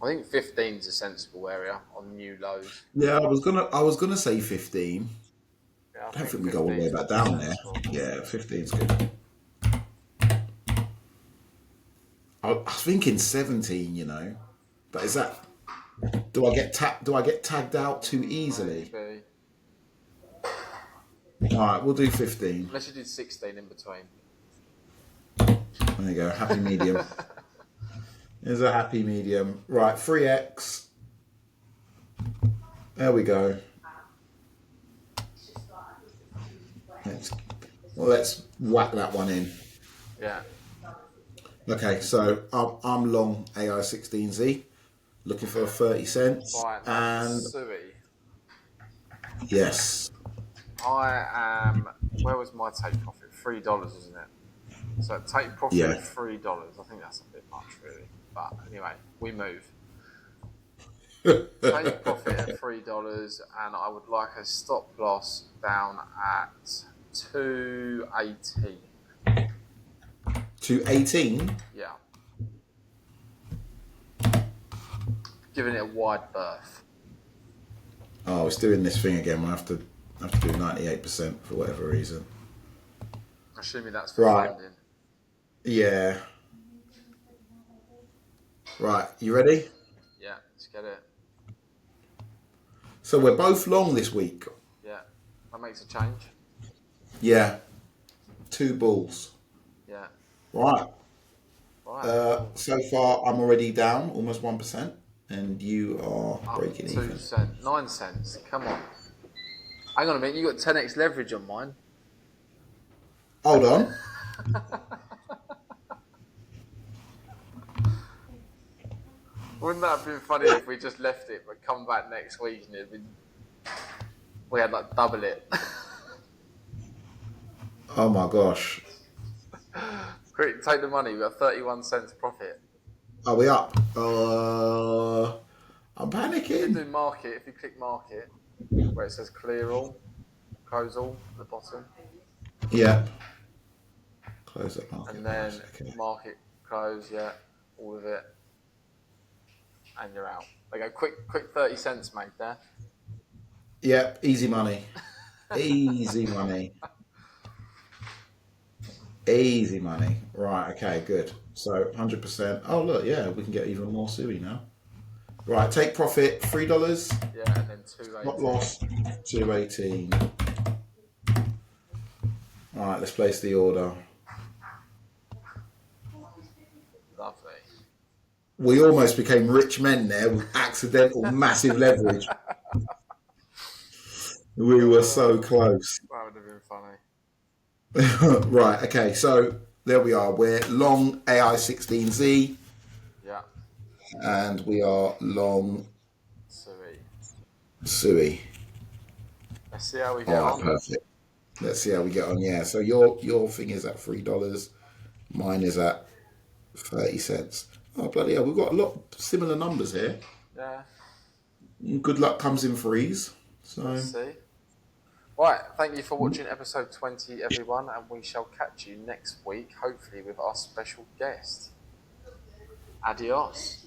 I think 15 is a sensible area on new lows. Yeah, I was gonna say 15. Yeah, I don't think we go all the way back down there. Yeah, 15 is good. I was thinking 17, you know, but is that? Do I get tagged out too easily? Maybe. All right, we'll do 15. Unless you did 16 in between. There you go, happy medium. There's a happy medium. Right, 3x. There we go. Let's whack that one in. Yeah. Okay, so I'm long AI16Z, looking for 30 cents. Right, and Sui. Yes. I am. Where was my take profit? $3, isn't it? So take profit Yeah. $3. I think that's a bit much, really. But anyway, we move. Take profit at $3, and I would like a stop loss down at 218. 218. Yeah. Giving it a wide berth. Oh, it's doing this thing again. We'll have to do 98% for whatever reason. Assuming that's for Right. funding. Yeah. Right, you ready? Yeah, let's get it. So we're both long this week. Yeah, that makes a change. Yeah. 2 bulls. Yeah. Right. Right. So far, I'm already down almost 1%, and you are Up breaking 2 even. cents, 9 cents. Come on. Hang on a minute. You got 10x leverage on mine. Hold on. Wouldn't that have been funny if we just left it, but come back next week and we had like double it? Oh my gosh. Quick, take the money. We got 31 cents profit. Are we up? I'm You panicking. do market. If you click market, where it says clear all, close all at the bottom, Yeah. Close that market. and then Okay. market close. Yeah, all of it, and you're out. They go quick 30 cents, mate. There. Yeah, easy money. Easy money. Easy money. Right, okay, good. So 100%. Oh, look, yeah, we can get even more Sui now. Right, take profit, $3. Yeah, and then 218. Not loss, 218. All right, let's place the order. Lovely. We almost became rich men there with accidental massive leverage. We were so close. That would have been funny. Right, okay, so there we are. We're long AI16Z Yeah. and we are long Sui. Sui. Let's see how we get All right, on. perfect. Let's see how we get on. Yeah, so your thing is at $3. Mine is at 30 cents. Oh, bloody hell, we've got a lot of similar numbers here. Yeah. Good luck comes in threes. So Let's see. Right, thank you for watching episode 20, everyone, and we shall catch you next week, hopefully with our special guest. Adios.